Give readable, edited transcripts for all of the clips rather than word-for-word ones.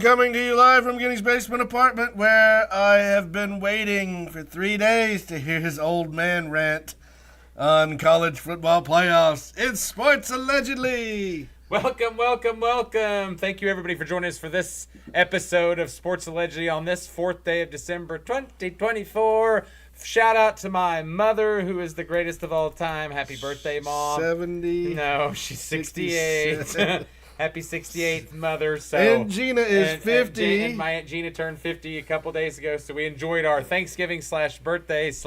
coming to you live from Guinea's basement apartment, where I have been waiting for 3 days to hear his old man rant on college football playoffs. It's Sports Allegedly. Welcome, welcome, welcome. Thank you, everybody, for joining us for this episode of Sports Allegedly on this 4th day of December 2024. Shout out to my mother, who is the greatest of all time. Happy birthday, Mom. 70. No, she's 68. Happy 68th mother. So, and Gina is 50. And my Aunt Gina turned 50 a couple days ago, so we enjoyed our Thanksgiving / birthday /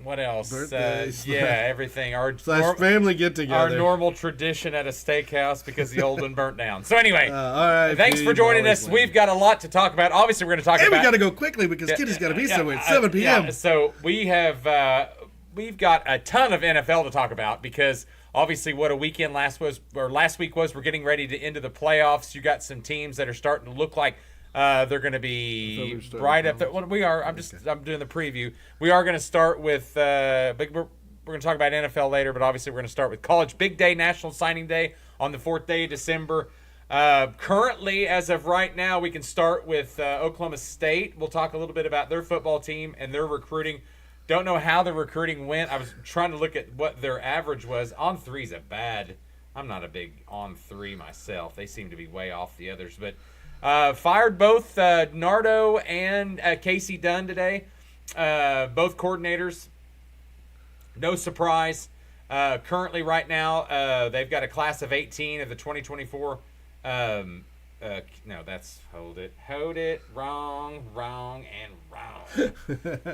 what else? Everything. Our family get together. Our normal tradition at a steakhouse because the old one burnt down. So anyway, all right. Thanks for joining us. We've got a lot to talk about. Obviously, we're going to talk about. And we got to go quickly because Kitty's got to be somewhere at 7 p.m. Yeah, so we've got a ton of NFL to talk about because obviously what a weekend last week was. We're getting ready to into the playoffs. You got some teams that are starting to look like. They're going to be right up there. Well, we are. I'm doing the preview. We are going to start with. We're going to talk about NFL later, but obviously we're going to start with College Big Day, National Signing Day on the 4th day of December. Currently, as of right now, we can start with Oklahoma State. We'll talk a little bit about their football team and their recruiting. Don't know how the recruiting went. I was trying to look at what their average was. On three is a bad. I'm not a big on three myself. They seem to be way off the others, but. Fired both Nardo and Casey Dunn today. Both coordinators. No surprise. Currently, right now, they've got a class of 18 of the 2024. No, that's hold it. Wrong, and wrong.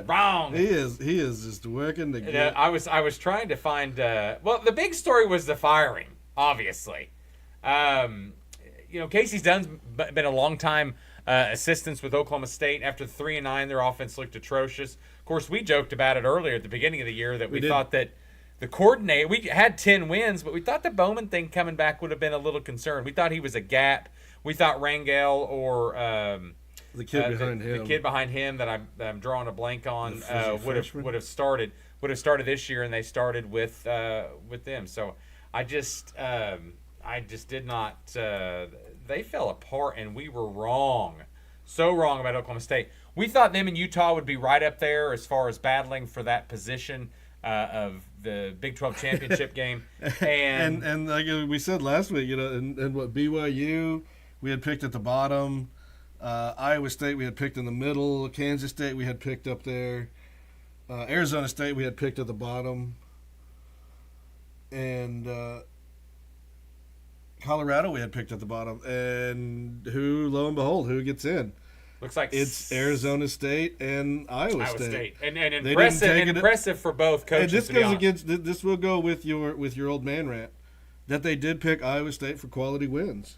Wrong. He is just working to get. I was trying to find. Well, the big story was the firing, obviously. Casey Dunn's been a long time assistant with Oklahoma State. After 3-9, their offense looked atrocious. Of course, we joked about it earlier at the beginning of the year that we thought that the coordinator, we had 10 wins, but we thought the Bowman thing coming back would have been a little concerned. We thought he was a gap. We thought Rangel or the kid behind him that I'm drawing a blank on would have started this year, and they started with them. So I just did not. They fell apart, and we were wrong. So wrong about Oklahoma State. We thought them and Utah would be right up there as far as battling for that position of the Big 12 championship game. And like we said last week, and what BYU we had picked at the bottom, Iowa State we had picked in the middle, Kansas State we had picked up there, Arizona State we had picked at the bottom, and Colorado we had picked at the bottom, and lo and behold, who gets in? Looks like it's Arizona State and Iowa State. And impressive for both coaches. And this will go with your old man rant, that they did pick Iowa State for quality wins.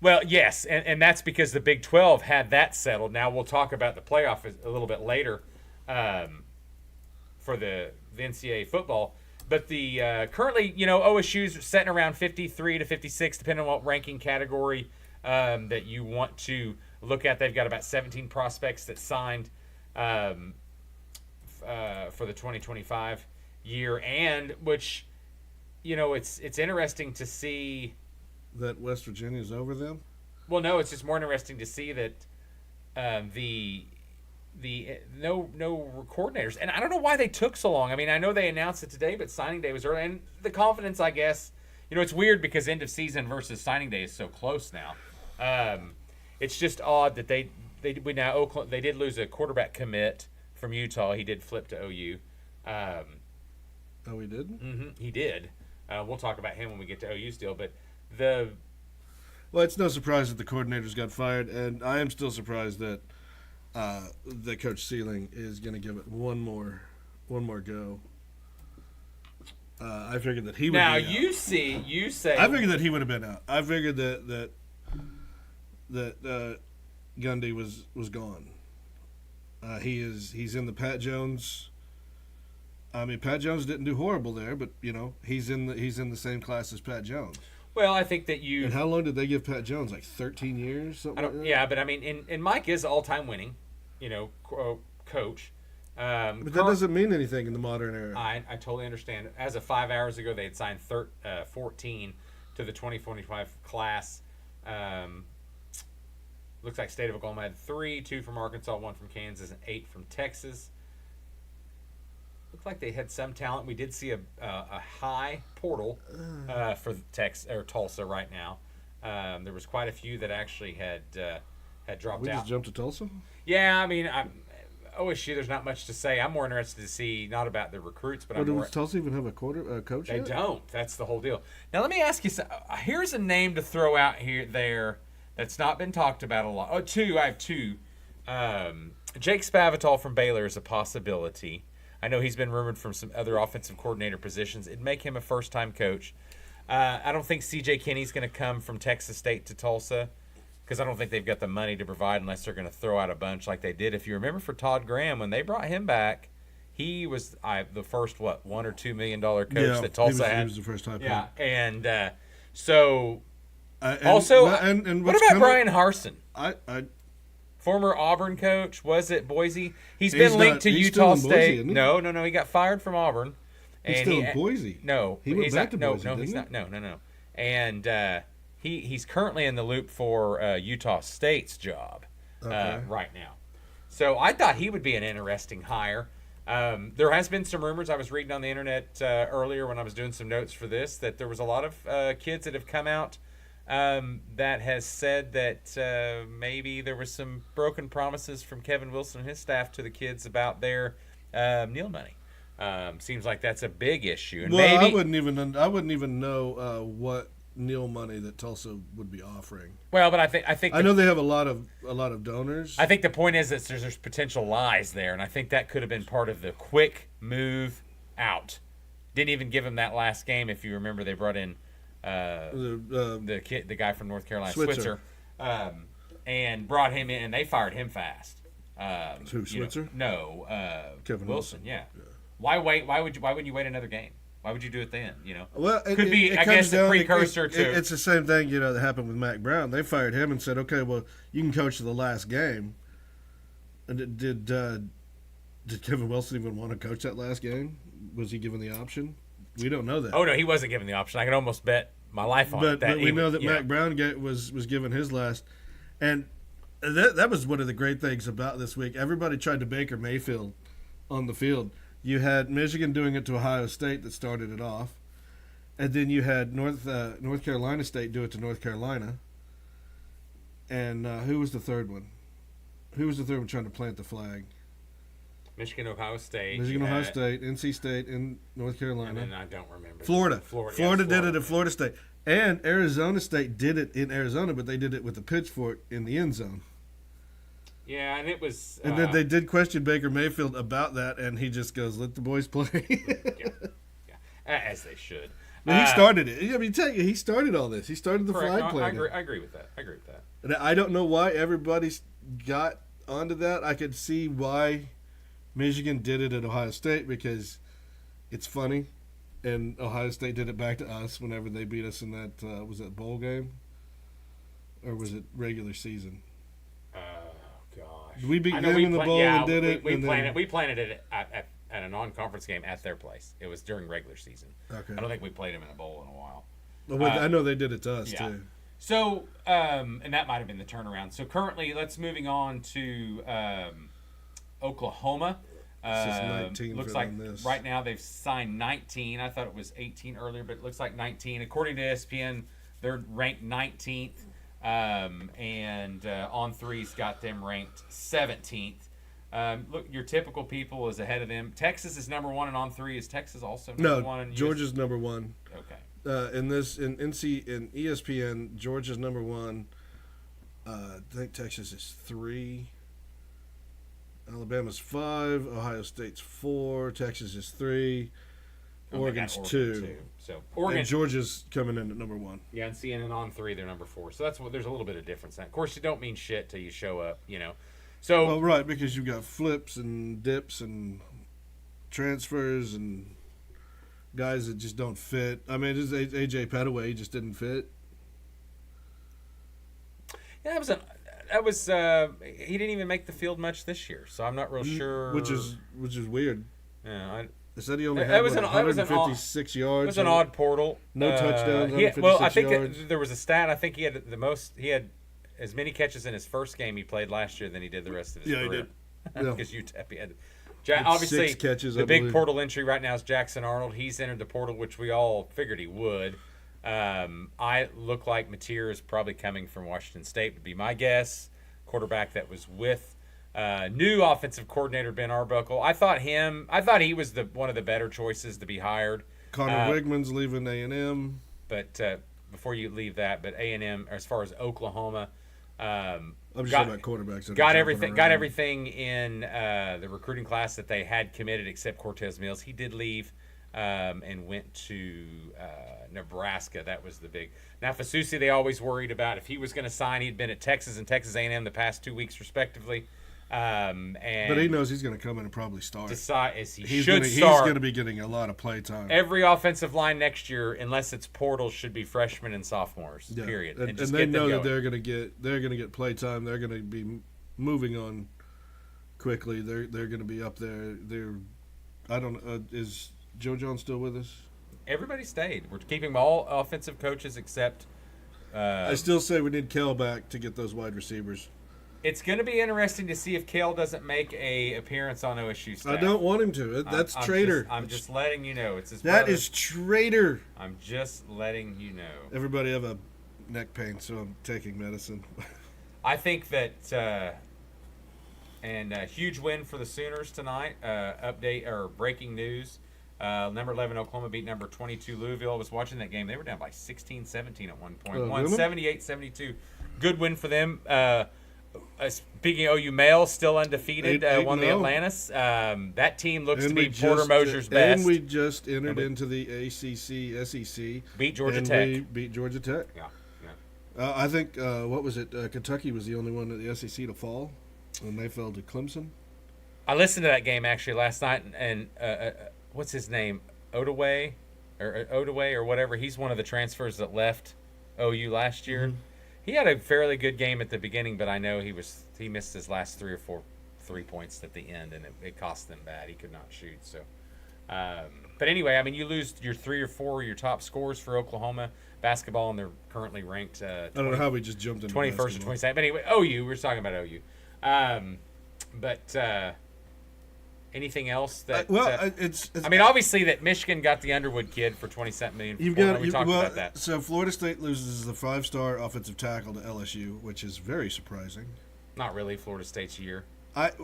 Well, yes, and that's because the Big 12 had that settled. Now we'll talk about the playoff a little bit later for the NCAA football. But the currently, OSU's setting around 53 to 56, depending on what ranking category that you want to look at. They've got about 17 prospects that signed for the 2025 year, and which, it's interesting to see that West Virginia's over them. Well, no, it's just more interesting to see that no coordinators, and I don't know why they took so long. I mean, I know they announced it today, but signing day was early, and the confidence, I guess, it's weird because end of season versus signing day is so close now. It's just odd that they did lose a quarterback commit from Utah. He did flip to OU. Oh, he did? Mm-hmm, he did. We'll talk about him when we get to OU still, but well, it's no surprise that the coordinators got fired, and I am still surprised that Coach Sealing is going to give it one more go. I figured that he would. Now be out. you say. I figured that he would have been out. I figured that Gundy was gone. He's in the Pat Jones. I mean, Pat Jones didn't do horrible there, but he's in the same class as Pat Jones. Well, I think that And how long did they give Pat Jones? Like 13 years, something like that? Yeah, but I mean, and Mike is all-time winning, coach. But that doesn't mean anything in the modern era. I totally understand. As of 5 hours ago, they had signed 14 to the 2025 class. Looks like State of Oklahoma had 3, 2 from Arkansas, 1 from Kansas, and 8 from Texas. Looked like they had some talent. We did see a high portal for Tulsa right now. There was quite a few that actually had dropped We out. just jumped to Tulsa? Yeah, I mean, OSU, there's not much to say. I'm more interested to see not about the recruits, but Does Tulsa even have a coach They yet? don't. That's the whole deal. Now, let me ask you something. Here's a name to throw out there that's not been talked about a lot. Oh, two. I have 2. Jake Spavital from Baylor is a possibility. I know he's been rumored from some other offensive coordinator positions. It'd make him a first-time coach. I don't think C.J. Kinney's going to come from Texas State to Tulsa because I don't think they've got the money to provide unless they're going to throw out a bunch like they did. If you remember for Todd Graham, when they brought him back, he was the first, $1 or $2 million coach that Tulsa had. He was the first time. Yeah, and so what what about Brian Harsin? I Former Auburn coach, was it Boise? He's been linked to he's Utah still in Boise, State. isn't he? No, he got fired from Auburn. He's And still in Boise. No, he went he's back not, to Boise. No, didn't he's he? not. No. And he's currently in the loop for Utah State's job right now. So I thought he would be an interesting hire. There has been some rumors. I was reading on the internet earlier when I was doing some notes for this that there was a lot of kids that have come out that has said that maybe there was some broken promises from Kevin Wilson and his staff to the kids about their meal money. Seems like that's a big issue. And Well, maybe, I wouldn't even know what meal money that Tulsa would be offering. well, but I think I know they have a lot of donors. I think the point is that there's potential lies there, and I think that could have been part of the quick move out. Didn't even give him that last game. If you remember, they brought in the guy from North Carolina, Switzer, and brought him in, and they fired him fast. Who, Switzer? No, Kevin Wilson. Yeah. Why wait? Why wouldn't you wait another game? Why would you do it then? Well, I guess, the precursor to. It's the same thing, that happened with Mac Brown. They fired him and said, "Okay, well, you can coach the last game." And did Kevin Wilson even want to coach that last game? Was he given the option? We don't know that. Oh no, he wasn't given the option. I can almost bet my life on it. But we know that Mac Brown was given his last, and that was one of the great things about this week. Everybody tried to Baker Mayfield on the field. You had Michigan doing it to Ohio State that started it off, and then you had North Carolina State do it to North Carolina. And who was the third one? Who was the third one trying to plant the flag? Michigan, Ohio State, NC State, and North Carolina. And then I don't remember. Florida did it at Florida State. And Arizona State did it in Arizona, but they did it with a pitchfork in the end zone. Yeah, and it was. And then they did question Baker Mayfield about that, and he just goes, "Let the boys play." yeah, as they should. But he started it. I mean, he started all this. He started the correct. flag planting. I agree with that. And I don't know why everybody got onto that. I could see why Michigan did it at Ohio State because it's funny, and Ohio State did it back to us whenever they beat us in that was it bowl game, or was it regular season? Gosh, We beat them in the bowl and did it. We planted it at a non-conference game at their place. It was during regular season. Okay. I don't think we played them in a bowl in a while. Well, I know they did it to us too. So, and that might have been the turnaround. So currently, let's moving on to Oklahoma. This is 19 looks for like them, this. right now they've signed 19. I thought it was 18 earlier, but it looks like 19. According to ESPN, they're ranked 19th, and On3's got them ranked 17th. Look, your typical people is ahead of them. Texas is number 1, and On3 is Texas also number 1. No, Georgia's number 1. Okay. In ESPN, Georgia's number 1. I think Texas is 3. Alabama's 5. Ohio State's 4. Texas is 3. Oregon's 2. So Oregon, and Georgia's coming in at number 1. Yeah, and CNN on 3, they're number 4. So there's a little bit of difference. Of course, you don't mean shit till you show up. So well, right, because you've got flips and dips and transfers and guys that just don't fit. I mean, this AJ Petaway, he just didn't fit. Yeah, he didn't even make the field much this year, so I'm not real sure. Which is weird. Yeah, they said he only had 156 yards. It was an odd portal. No touchdowns. I think there was a stat. I think he had as many catches in his first game he played last year than he did the rest of his Yeah, he career. did. Yeah. Because UTEP had. Obviously, 6 catches, the I big believe. portal entry right now is Jackson Arnold. He's entered the portal, which we all figured he would. I look like Mateer is probably coming from Washington State, would be my guess. Quarterback that was with new offensive coordinator Ben Arbuckle. I thought he was one of the better choices to be hired. Connor Wigman's leaving A&M. But before you leave that, but A&M, as far as Oklahoma, I'm just talking about quarterbacks. that are got jumping got around. everything in the recruiting class that they had committed except Cortez Mills. He did leave and went to Nebraska. That was the big. Now Fasusi, they always worried about if he was going to sign. He'd been at Texas and Texas A&M the past 2 weeks respectively. And But he knows he's going to come in and probably start. he's He's should He's start. going to be getting a lot of play time. Every offensive line next year, unless it's portal, should be freshmen and sophomores. Yeah. Period. And just they get them know that going. they're going to get play time. They're going to be moving on quickly. They're going to be up there. I don't know. Is Joe John still with us? Everybody stayed. We're keeping all offensive coaches except. I still say we need Kell back to get those wide receivers. It's going to be interesting to see if Kale doesn't make a appearance on OSU staff. I don't want him to. That's traitor. I'm just letting you know. It's his That brother. is traitor. I'm just letting you know. Everybody have a neck pain, so I'm taking medicine. I think that and a huge win for the Sooners tonight. Update or breaking news. Number 11 Oklahoma beat number 22 Louisville. I was watching that game. They were down by 16-17 at one point. Won 78-72. Good win for them. Speaking of OU male, still undefeated, won the 8-0. Atlantis. That team looks And to be we Porter just- Mosier's best. And we just entered into the ACC, SEC. Beat Georgia and Tech. we beat Georgia Tech. Yeah. I think, what was it? Kentucky was the only one in the SEC to fall, and they fell to Clemson. I listened to that game actually last night, and what's his name? Odaway or whatever. He's one of the transfers that left OU last year. Mm-hmm. He had a fairly good game at the beginning, but I know he missed his last 3 or 4 3-points at the end, and it cost them bad. He could not shoot. So, but anyway, I mean, you lose your 3 or 4 of your top scores for Oklahoma basketball, and they're currently ranked. I don't know how we just jumped into 21st or basketball. 22nd. But anyway, OU. We're talking about OU. But anything else that? It's I mean, obviously that Michigan got the Underwood kid for $27 million. You've before. got We talked about that. So Florida State loses the 5-star offensive tackle to LSU, which is very surprising. Not really Florida State's year. But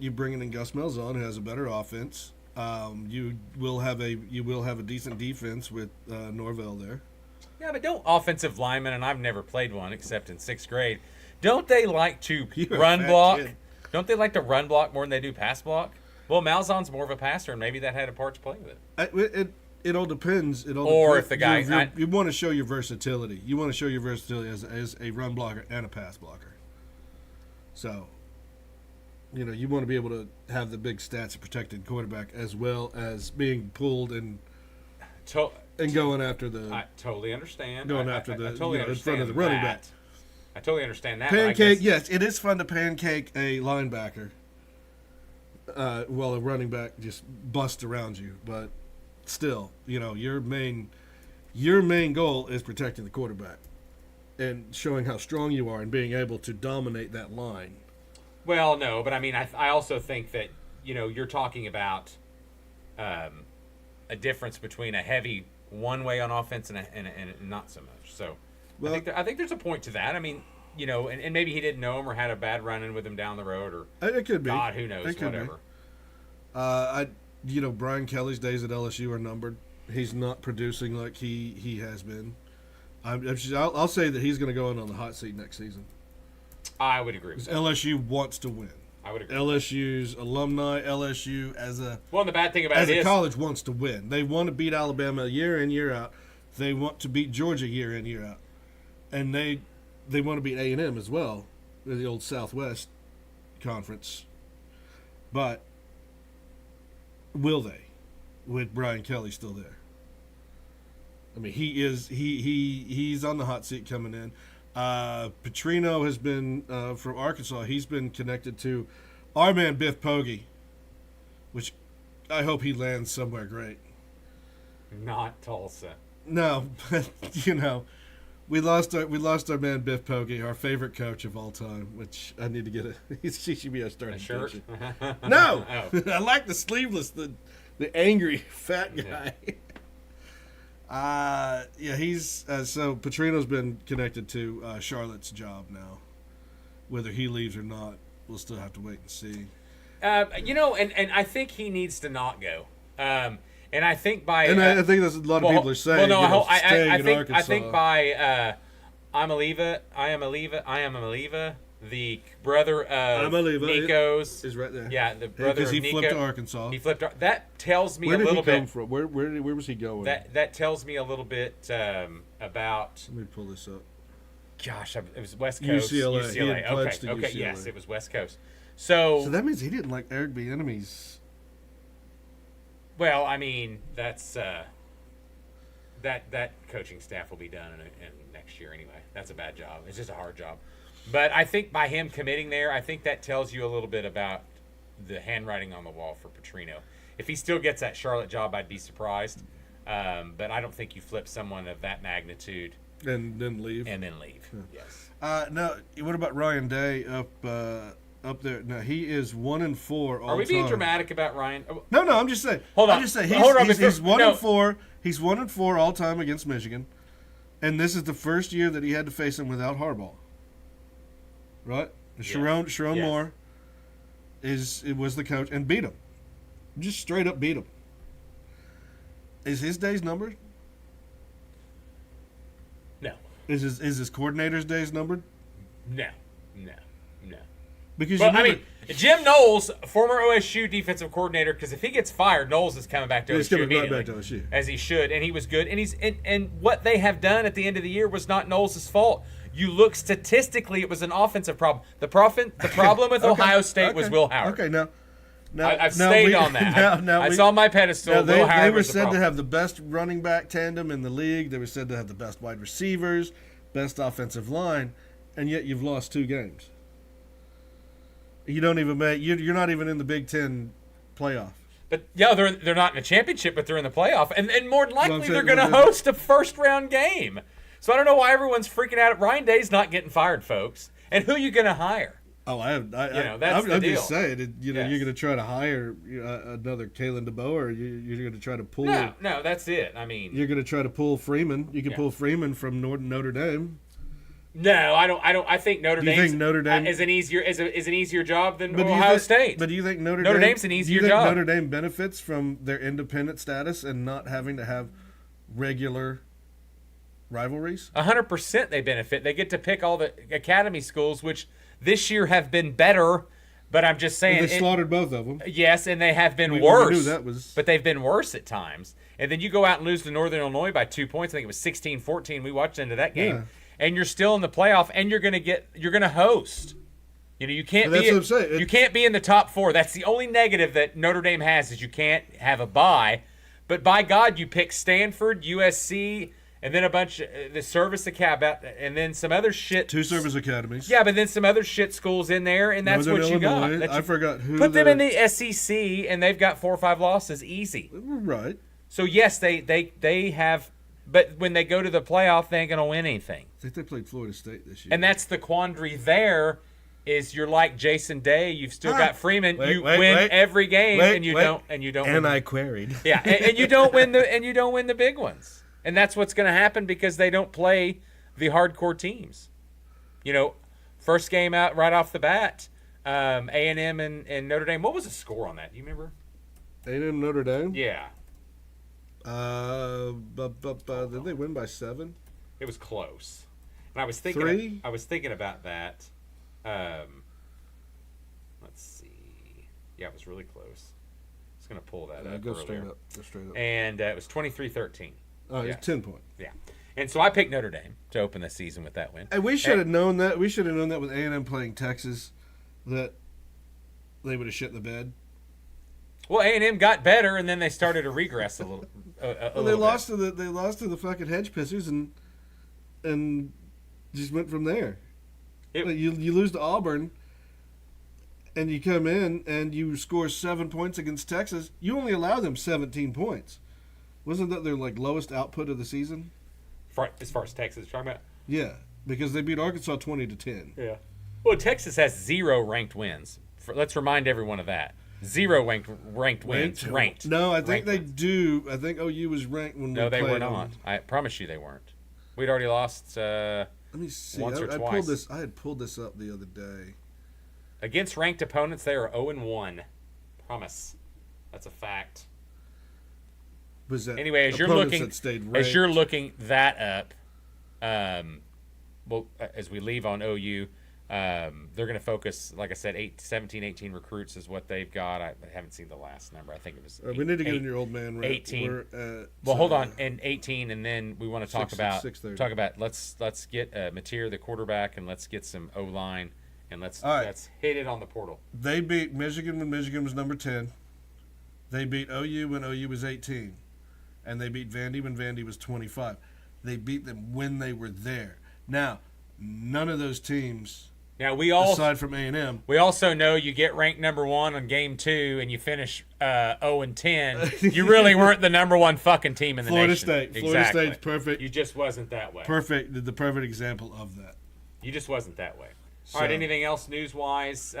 you bringing in Gus Malzahn, who has a better offense. You will have a decent defense with Norvell there. Yeah, but don't offensive linemen, and I've never played one except in 6th grade. Don't they like to You're a run fat block? kid. Don't they like to run block more than they do pass block? Well, Malzahn's more of a passer, and maybe that had a part to play with it. It all depends. Or if the guy- you want to show your versatility. You want to show your versatility as a run blocker and a pass blocker. So, you want to be able to have the big stats of protected quarterback as well as being pulled and going after the I totally understand. Going I after the- totally in front of understand the running that. back. I totally understand that. but I pancake. guess- Yes, it is fun to pancake a linebacker while a running back just busts around you. But still, your main goal is protecting the quarterback and showing how strong you are and being able to dominate that line. Well, no, but I mean, I also think that you're talking about a difference between a heavy one way on offense and not so much. So Well, I think there's a point to that. I mean, and maybe he didn't know him or had a bad run-in with him down the road, or it could be. God, who knows, It could be. whatever. Brian Kelly's days at LSU are numbered. He's not producing like he has been. I'll say that he's going to go in on the hot seat next season. I would agree with that. LSU wants to win. I would agree. LSU's alumni, LSU as a Well, and the bad thing about as it a is, college wants to win. They want to beat Alabama year in, year out. They want to beat Georgia year in, year out, and they want to beat A&M as well, in the old Southwest Conference. But will they, with Brian Kelly still there? I mean, he's on the hot seat coming in. Petrino has been from Arkansas. He's been connected to our man Biff Poggi, which I hope he lands somewhere great. not Tulsa. No, but We lost our man Biff Poggi, our favorite coach of all time. Which I need to get he should be a starting shirt? coach. No, Oh. I like the sleeveless, the angry fat guy. Yeah, he's so Petrino's been connected to Charlotte's job now. Whether he leaves or not, we'll still have to wait and see. And I think he needs to not go. And I think by I think that's a lot of people are saying. Well, no, I I think by I am Aliva, the brother of Nico's is right there. Yeah, the brother of Nico. Because he flipped to Arkansas. That tells me Where a did little he come bit. from? Where was he going? That tells me a little bit about. Let me pull this up. Gosh, it was West Coast. UCLA. He had pledged to Okay, UCLA. yes, it was West Coast. So that means he didn't like Eric Bieniemy's. Well, I mean, that's that coaching staff will be done in next year anyway. That's a bad job. It's just a hard job. But I think by him committing there, I think that tells you a little bit about the handwriting on the wall for Petrino. If he still gets that Charlotte job, I'd be surprised. But I don't think you flip someone of that magnitude and then leave. Yeah. Yes. No. What about Ryan Day up there? No, he is 1-4 all time. Are we being dramatic about Ryan? No. I'm just saying. Hold on. I'm just saying. He's 1-4. He's 1-4 all time against Michigan, and this is the first year that he had to face him without Harbaugh. Right? Yes. Sharon Moore was the coach and beat him. Just straight up beat him. Is his days numbered? No. Is his coordinator's days numbered? No. Because well, I mean, Jim Knowles, former OSU defensive coordinator, because if he gets fired, Knowles is coming back to OSU immediately, right back to OSU. As he should, and he was good. And what they have done at the end of the year was not Knowles' fault. You look statistically, it was an offensive problem. The problem with Ohio State was Will Howard. Okay, now I've stayed on that. It's on my pedestal. Will Howard they were was said the to have the best running back tandem in the league. They were said to have the best wide receivers, best offensive line, and yet you've lost 2 games. You don't even make. You're not even in the Big Ten playoff. But yeah, they're not in a championship, but they're in the playoff, and more than likely they're going to well, host a first round game. So I don't know why everyone's freaking out. Ryan Day's not getting fired, folks. And who are you going to hire? Oh, that's the I'm deal. just saying. Yes. You're going to try to hire another Kalen DeBoer, or you're going to try to pull. No, that's it. I mean, you're going to try to pull Freeman. You can pull Freeman from Notre Dame. No, I don't. I think Notre Dame is an easier job than Ohio State. But do you think Notre Dame's an easier job? Notre Dame benefits from their independent status and not having to have regular rivalries? 100% they benefit. They get to pick all the academy schools, which this year have been better. But I'm just saying they slaughtered both of them. Yes, and they have been worse. We knew that was... But they've been worse at times. And then you go out and lose to Northern Illinois by 2 points. I think it was 16-14. We watched into that game. Yeah. And you're still in the playoff, and you're gonna host. You know, you can't that's what I'm saying. You can't be in the top 4. That's the only negative that Notre Dame has is you can't have a bye. But by God, you pick Stanford, USC, and then a bunch of the service academy, and then some other shit. 2 service academies. Yeah, but then some other shit schools in there, and that's Northern what you Illinois, got. I forgot who. Put them in the SEC, and they've got 4 or 5 losses easy. Right. So yes, they have. But when they go to the playoff, they ain't going to win anything. I think they played Florida State this year. And that's the quandary there is you're like Jason Day. You've still got Freeman. You win every game, and you don't. And I queried. Yeah, and you don't win the big ones. And that's what's going to happen because they don't play the hardcore teams. You know, first game out right off the bat, A&M and Notre Dame. What was the score on that? Do you remember? A&M Notre Dame? Yeah. Did they win by 7? It was close. And I was thinking 3? I was thinking about that. Let's see. Yeah, it was really close. I was going to pull that up. Go earlier. straight up. And it was 23-13. Oh, it's 10 points. Yeah. And so I picked Notre Dame to open the season with that win. And we should have known that. We should have known that with A&M playing Texas, that they would have shit the bed. Well, A&M got better, and then they started to regress a little. They lost to the fucking hedge pissers and just went from there. You lose to Auburn, and you come in and you score 7 points against Texas. You only allow them 17 points. Wasn't that their lowest output of the season? As far as Texas is talking about. Yeah, because they beat Arkansas 20-10. Yeah. Well, Texas has 0 ranked wins. Let's remind everyone of that. 0 ranked wins. Ranked. No, I think ranked they wins. do. I think OU was ranked when we No, they played were them. not. I promise you they weren't. We'd already lost Let me see. once or I twice. pulled this. I had pulled this up the other day. Against ranked opponents, they are 0-1. Promise. That's a fact. Was that Anyway, opponents that stayed as you're ranked? looking that up, well, as we leave on OU, they're going to focus, like I said, 17, 18 recruits is what they've got. I haven't seen the last number. I think it was. We need to get in your old man. 18. We're at, Well, hold on, and 18, and then we want to talk 6:30. about let's get Mateer, the quarterback, and let's get some O line, and let's right. hit it on the portal. They beat Michigan when Michigan was number 10. They beat OU when OU was 18. And they beat Vandy when Vandy was 25. They beat them when they were there. Now, none of those teams, Now aside from A&M, we also know you get ranked number 1 on game 2 and you finish 0-10. You really weren't the number 1 fucking team in the Florida nation. State. Exactly. Florida State's perfect. You just wasn't that way. The perfect example of that. You just wasn't that way. So, All right. Anything else news-wise?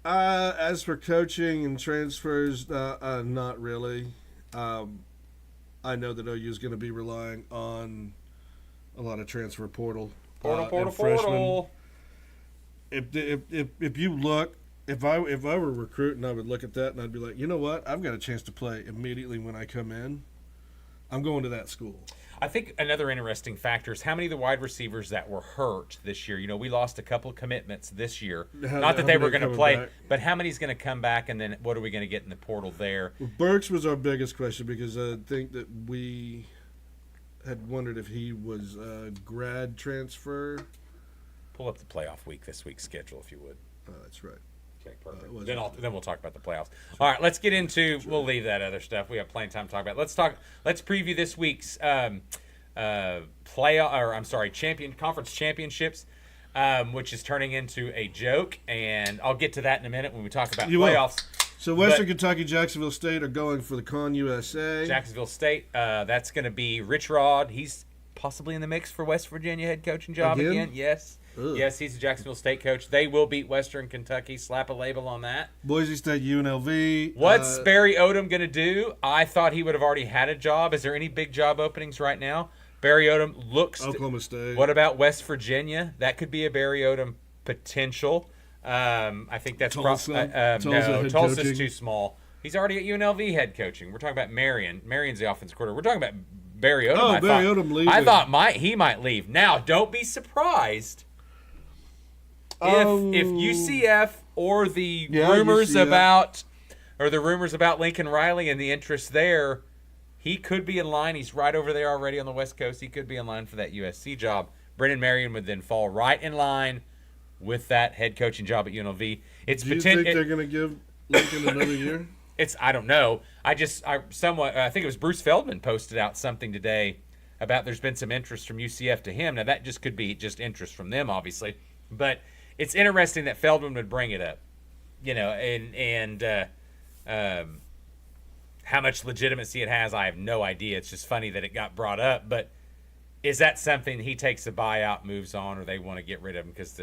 As for coaching and transfers, not really. I know that OU is going to be relying on a lot of transfer portal. and freshmen. If you look, if I were recruiting, I would look at that and I'd be like, you know what? I've got a chance to play immediately when I come in. I'm going to that school. I think another interesting factor is how many of the wide receivers that were hurt this year. You know, we lost a couple of commitments this year. Not that they were going to play, back? but how many's going to come back, and then what are we going to get in the portal there? Well, Burks was our biggest question because I think that we had wondered if he was a grad transfer. Pull up the playoff week this week's schedule, if you would. Oh, that's right. Okay, perfect. was Then we'll talk about the playoffs. All right, let's get into. We'll leave that other stuff. We have plenty of time to talk about. Let's preview this week's conference championships, which is turning into a joke, and I'll get to that in a minute when we talk about playoffs. So Western Kentucky, Jacksonville State are going for the Con USA. Jacksonville State. That's going to be Rich Rod. He's possibly in the mix for West Virginia head coaching job again. Yes. Ugh. Yes, he's a Jacksonville State coach. They will beat Western Kentucky. Slap a label on that. Boise State, UNLV. What's Barry Odom going to do? I thought he would have already had a job. Is there any big job openings right now? Barry Odom looks. Oklahoma State. What about West Virginia? That could be a Barry Odom potential. I think that's Tulsa. no. Tulsa's coaching. too small. He's already at UNLV head coaching. We're talking about Marion. Marion's the offensive coordinator. We're talking about Barry Odom. Oh, Barry Odom leaving. I thought he might leave. Now, don't be surprised if UCF or the rumors UCF. about Lincoln Riley and the interest there, he could be in line. He's right over there already on the West Coast. He could be in line for that USC job. Brendan Marion would then fall right in line with that head coaching job at UNLV. It's Do you think they're going to give Lincoln another year? I don't know. I think it was Bruce Feldman posted out something today about there's been some interest from UCF to him. Now that just could be just interest from them, obviously, but it's interesting that Feldman would bring it up, you know, and how much legitimacy it has, I have no idea. It's just funny that it got brought up, but is that something he takes a buyout, moves on, or they want to get rid of him because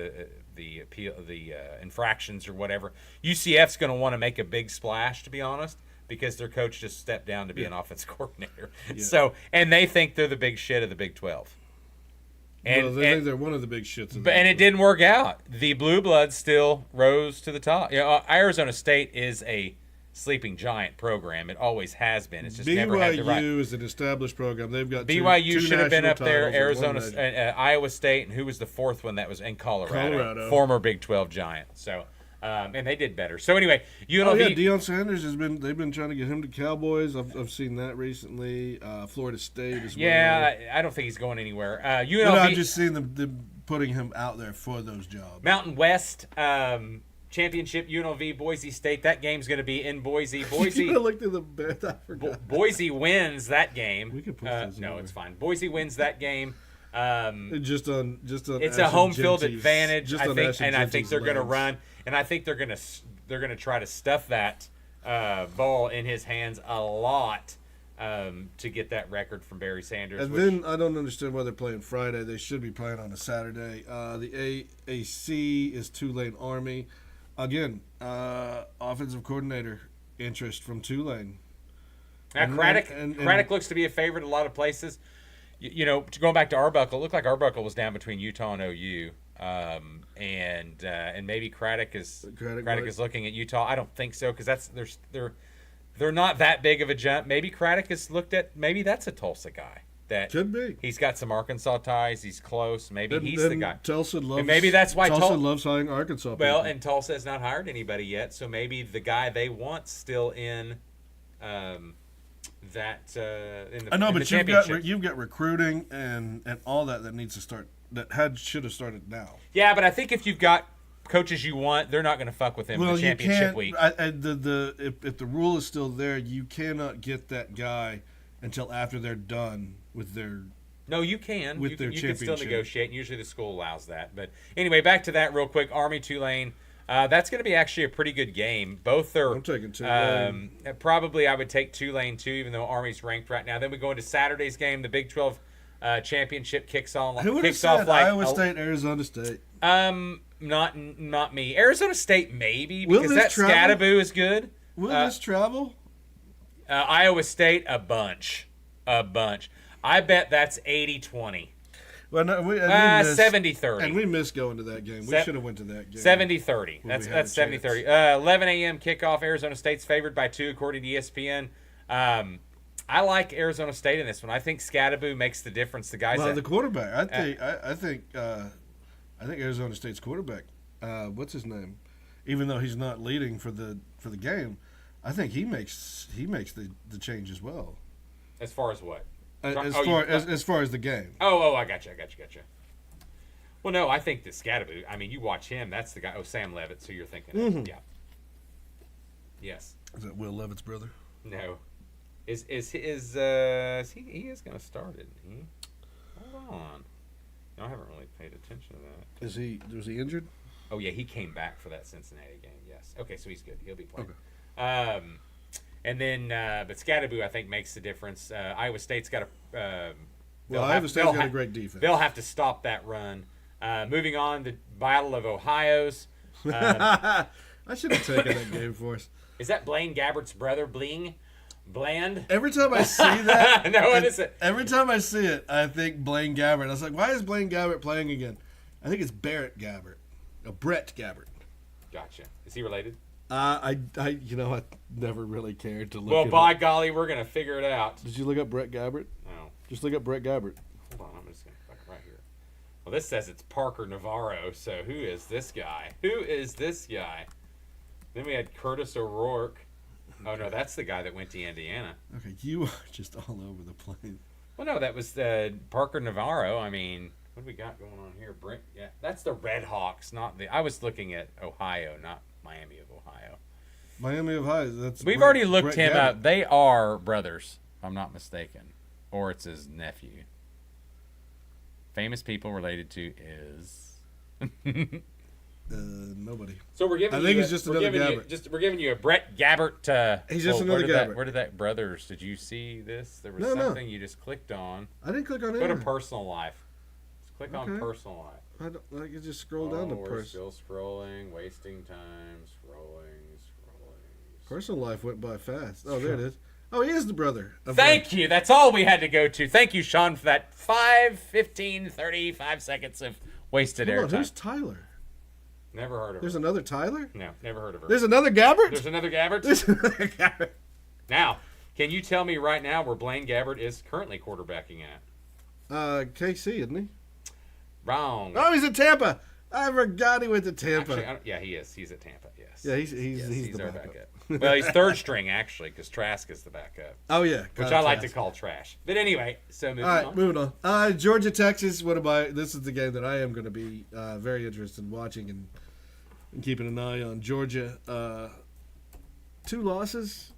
the appeal, the infractions or whatever? UCF's going to want to make a big splash, to be honest, because their coach just stepped down to be an offense coordinator. Yeah. So, and they think they're the big shit of the Big 12. And they think they're one of the big shits. And it didn't work out. The Blue Bloods still rose to the top. You know, Arizona State is a sleeping giant program. It always has been. It's just never had the right. BYU is an established program. They've got BYU two should have been up there. national titles Arizona, Iowa State, and who was the fourth one that was in Colorado. Former Big 12 giant. So, and they did better. So anyway, UNLV. Deion Sanders they've been trying to get him to Cowboys. I've seen that recently. Florida State as well. Yeah, I don't think he's going anywhere. UNLV. But I've just seen them putting him out there for those jobs. Mountain West. Championship, UNLV, Boise State. That game's going to be in Boise. Boise. I looked at the bet. I forgot. Boise wins that game. We could put this no, anywhere. It's fine. Boise wins that game. Just on. It's a home field Genty's- advantage, just I on think, Ashton and I think Genty's they're going to legs. run, and I think they're going to try to stuff that ball in his hands a lot. to get that record from Barry Sanders. And then I don't understand why they're playing Friday. They should be playing on a Saturday. The AAC is Tulane Army. Again, offensive coordinator interest from Tulane. Now, Craddock looks to be a favorite a lot of places. Going back to Arbuckle, it looked like Arbuckle was down between Utah and OU. And maybe Craddock is looking at Utah. I don't think so, because they're not that big of a jump. Maybe Craddock has looked at, maybe that's a Tulsa guy. That could be. He's got some Arkansas ties. He's close. Maybe he's the guy. Tulsa loves. And maybe that's why Tulsa loves hiring Arkansas people. Well, and Tulsa has not hired anybody yet, so maybe the guy they want's still in the championship. You've got recruiting and all that needs to start. That should have started now. Yeah, but I think if you've got coaches you want, they're not going to fuck with him in the championship week. If the rule is still there, you cannot get that guy until after they're done with their. No, you can. With their you championship. can still negotiate. And usually the school allows that. But anyway, back to that real quick. Army Tulane. That's going to be actually a pretty good game. Both are. I'm taking Tulane. Probably I would take Tulane too, even though Army's ranked right now. Then we go into Saturday's game. The Big 12 championship kicks off. Who would have said Iowa State, Arizona State? Not me. Arizona State maybe, because that Scattaboo is good. Will this travel? Iowa State a bunch. I bet that's 80-20. Well, no, 70-30. And we missed going to that game. We should have went to that game. 70-30. That's 70-30. 11 a.m. kickoff. Arizona State's favored by 2, according to ESPN. I like Arizona State in this one. I think Scattaboo makes the difference. The guys. Well, the quarterback. I think Arizona State's quarterback. What's his name? Even though he's not leading for the game, I think he makes the change as well. As far as what? As far as the game. Oh, I got you. Well, no, I think the Scattaboo. I mean, you watch him. That's the guy. Oh, Sam Levitt. So you're thinking, Mm-hmm. Yeah. Yes. Is that Will Levitt's brother? No. He is going to start, isn't he? Hold on. No, I haven't really paid attention to that. Was he injured? Oh yeah, he came back for that Cincinnati game. Yes. Okay, so he's good. He'll be playing. Okay. And then, but Scattaboo, I think, makes the difference. Iowa State's got a. Iowa State's got a great defense. They'll have to stop that run. Moving on, the Battle of Ohio's. I should have taken that game for us. Is that Blaine Gabbert's brother, Bland? Every time I see that, No, what is it? Every time I see it, I think Blaine Gabbert. I was like, why is Blaine Gabbert playing again? I think it's Brett Gabbert. Gotcha. Is he related? I never really cared to look. Well, by golly, we're gonna figure it out. Did you look up Brett Gabbert? No. Just look up Brett Gabbert. Hold on, I'm just gonna look right here. Well, this says it's Parker Navarro. So who is this guy? Then we had Curtis O'Rourke. Oh no, that's the guy that went to Indiana. Okay, you are just all over the place. Well, no, that was Parker Navarro. I mean, what do we got going on here? Yeah, that's the Red Hawks, not the. I was looking at Ohio, not Miami of Ohio. Miami of Ohio. We've already looked him up. They are brothers, if I'm not mistaken, or it's his nephew. Famous people related to is. Nobody. So we're giving. I think it's just another Gabbert. We're giving you a Brett Gabbert. He's just another Gabbert. Where did that brothers? Did you see this? There was something you just clicked on. I didn't click on it. Go to personal life. Just click on personal life. I don't like it. Just scroll down to We're still scrolling, wasting time, scrolling. Personal life went by fast. Oh, there it is. Oh, he is the brother. Thank you. That's all we had to go to. Thank you, Sean, for that 35 seconds of wasted airtime. Who's Tyler? Never heard of her. There's another Tyler? No, never heard of her. There's another Gabbert? There's another Gabbert? There's another Gabbert. Now, can you tell me right now where Blaine Gabbert is currently quarterbacking at? KC, isn't he? Wrong. Oh, he's at Tampa. I forgot he went to Tampa. Actually, yeah, he is. He's at Tampa, yes. Yeah, he's the backup. Well, he's third string, actually, because Trask is the backup. Oh, yeah. Which I like to call trash. But anyway, so moving on. Georgia, Texas. This is the game that I am going to be very interested in watching and keeping an eye on. Georgia, 2 losses.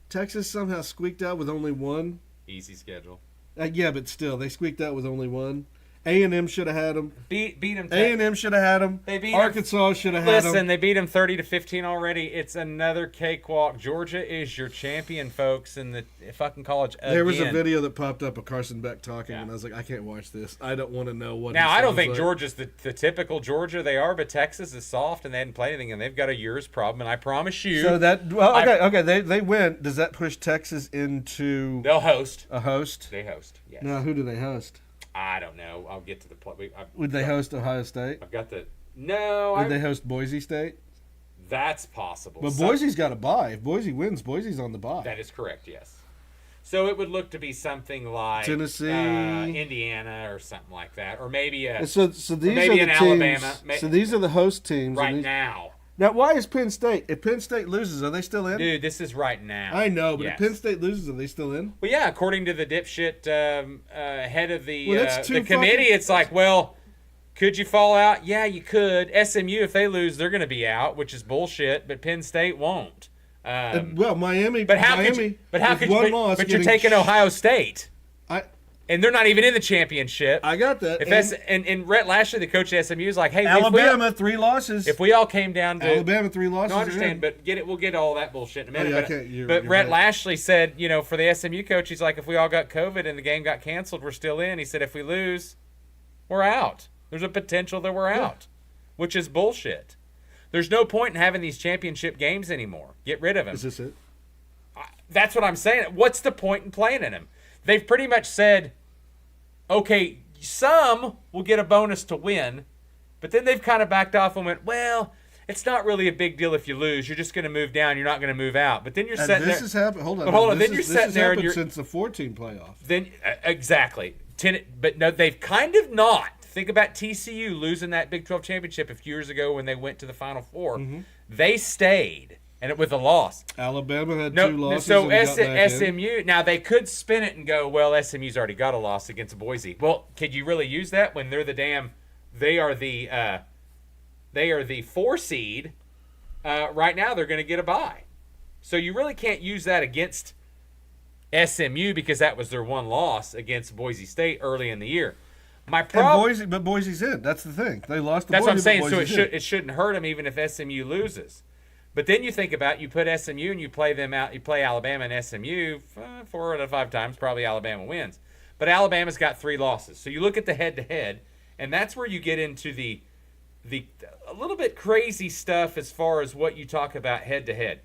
Texas somehow squeaked out with only 1. Easy schedule. Yeah, but still, they squeaked out with only 1. A&M should have had them. Beat them. A&M should have had them. They beat Arkansas should have had them. Listen, they beat them 30-15 already. It's another cakewalk. Georgia is your champion, folks, in the fucking college again. There was a video that popped up of Carson Beck talking, and I was like, I can't watch this. I don't want to know what. Now, I don't think like. Georgia's the typical Georgia they are, but Texas is soft, and they hadn't played anything, and they've got a year's problem. And I promise you. So that okay. They win. Does that push Texas into? They'll host. A host. They host. Yes. Now, who do they host? I don't know. I'll get to the play. Would they host Ohio State? I've got the no. Would they host Boise State? That's possible. But Boise's got a bye. If Boise wins, Boise's on the bye. That is correct. Yes. So it would look to be something like Tennessee, Indiana, or something like that, or maybe so these maybe are the an teams. Alabama. So these are the host teams right now. Now, why is Penn State? If Penn State loses, are they still in? Dude, this is right now. I know, but yes. if Penn State loses, are they still in? Well, yeah, according to the dipshit head of the the committee, it's like, well, could you fall out? Yeah, you could. SMU, if they lose, they're going to be out, which is bullshit, but Penn State won't. Well, Miami. But how could you? But how could you? But you're taking Ohio State. And they're not even in the championship. I got that. And Rhett Lashley, the coach of SMU, is like, hey, Alabama, 3 losses. If we all came down to Alabama, 3 losses. No, I understand, but we'll get all that bullshit in a minute. You're Rhett right. Lashley said, for the SMU coach, he's like, if we all got COVID and the game got canceled, we're still in. He said, if we lose, we're out. There's a potential that we're out, which is bullshit. There's no point in having these championship games anymore. Get rid of them. Is this it? That's what I'm saying. What's the point in playing in them? They've pretty much said, okay, some will get a bonus to win, but then they've kind of backed off and went, well, it's not really a big deal if you lose. You're just going to move down. You're not going to move out. But then you're sitting there. This has happened. Hold on. But hold on. Then you're sitting there and you're since the 14 playoff. Then exactly. But no, they've kind of not. Think about TCU losing that Big 12 championship a few years ago when they went to the Final Four. Mm-hmm. They stayed, and it with a loss. Alabama had 2 losses. So SMU, now they could spin it and go, well, SMU's already got a loss against Boise. Well, could you really use that when they're they are the 4 seed. Right now they're going to get a bye. So you really can't use that against SMU because that was their one loss against Boise State early in the year. My problem, but Boise's in. That's the thing. They lost to That's Boise. what I'm saying. So it shouldn't hurt them even if SMU loses. But then you think about you put SMU and you play them out. You play Alabama and SMU 4 out of 5 times. Probably Alabama wins. But Alabama's got 3 losses. So you look at the head-to-head, and that's where you get into the a little bit crazy stuff as far as what you talk about head-to-head.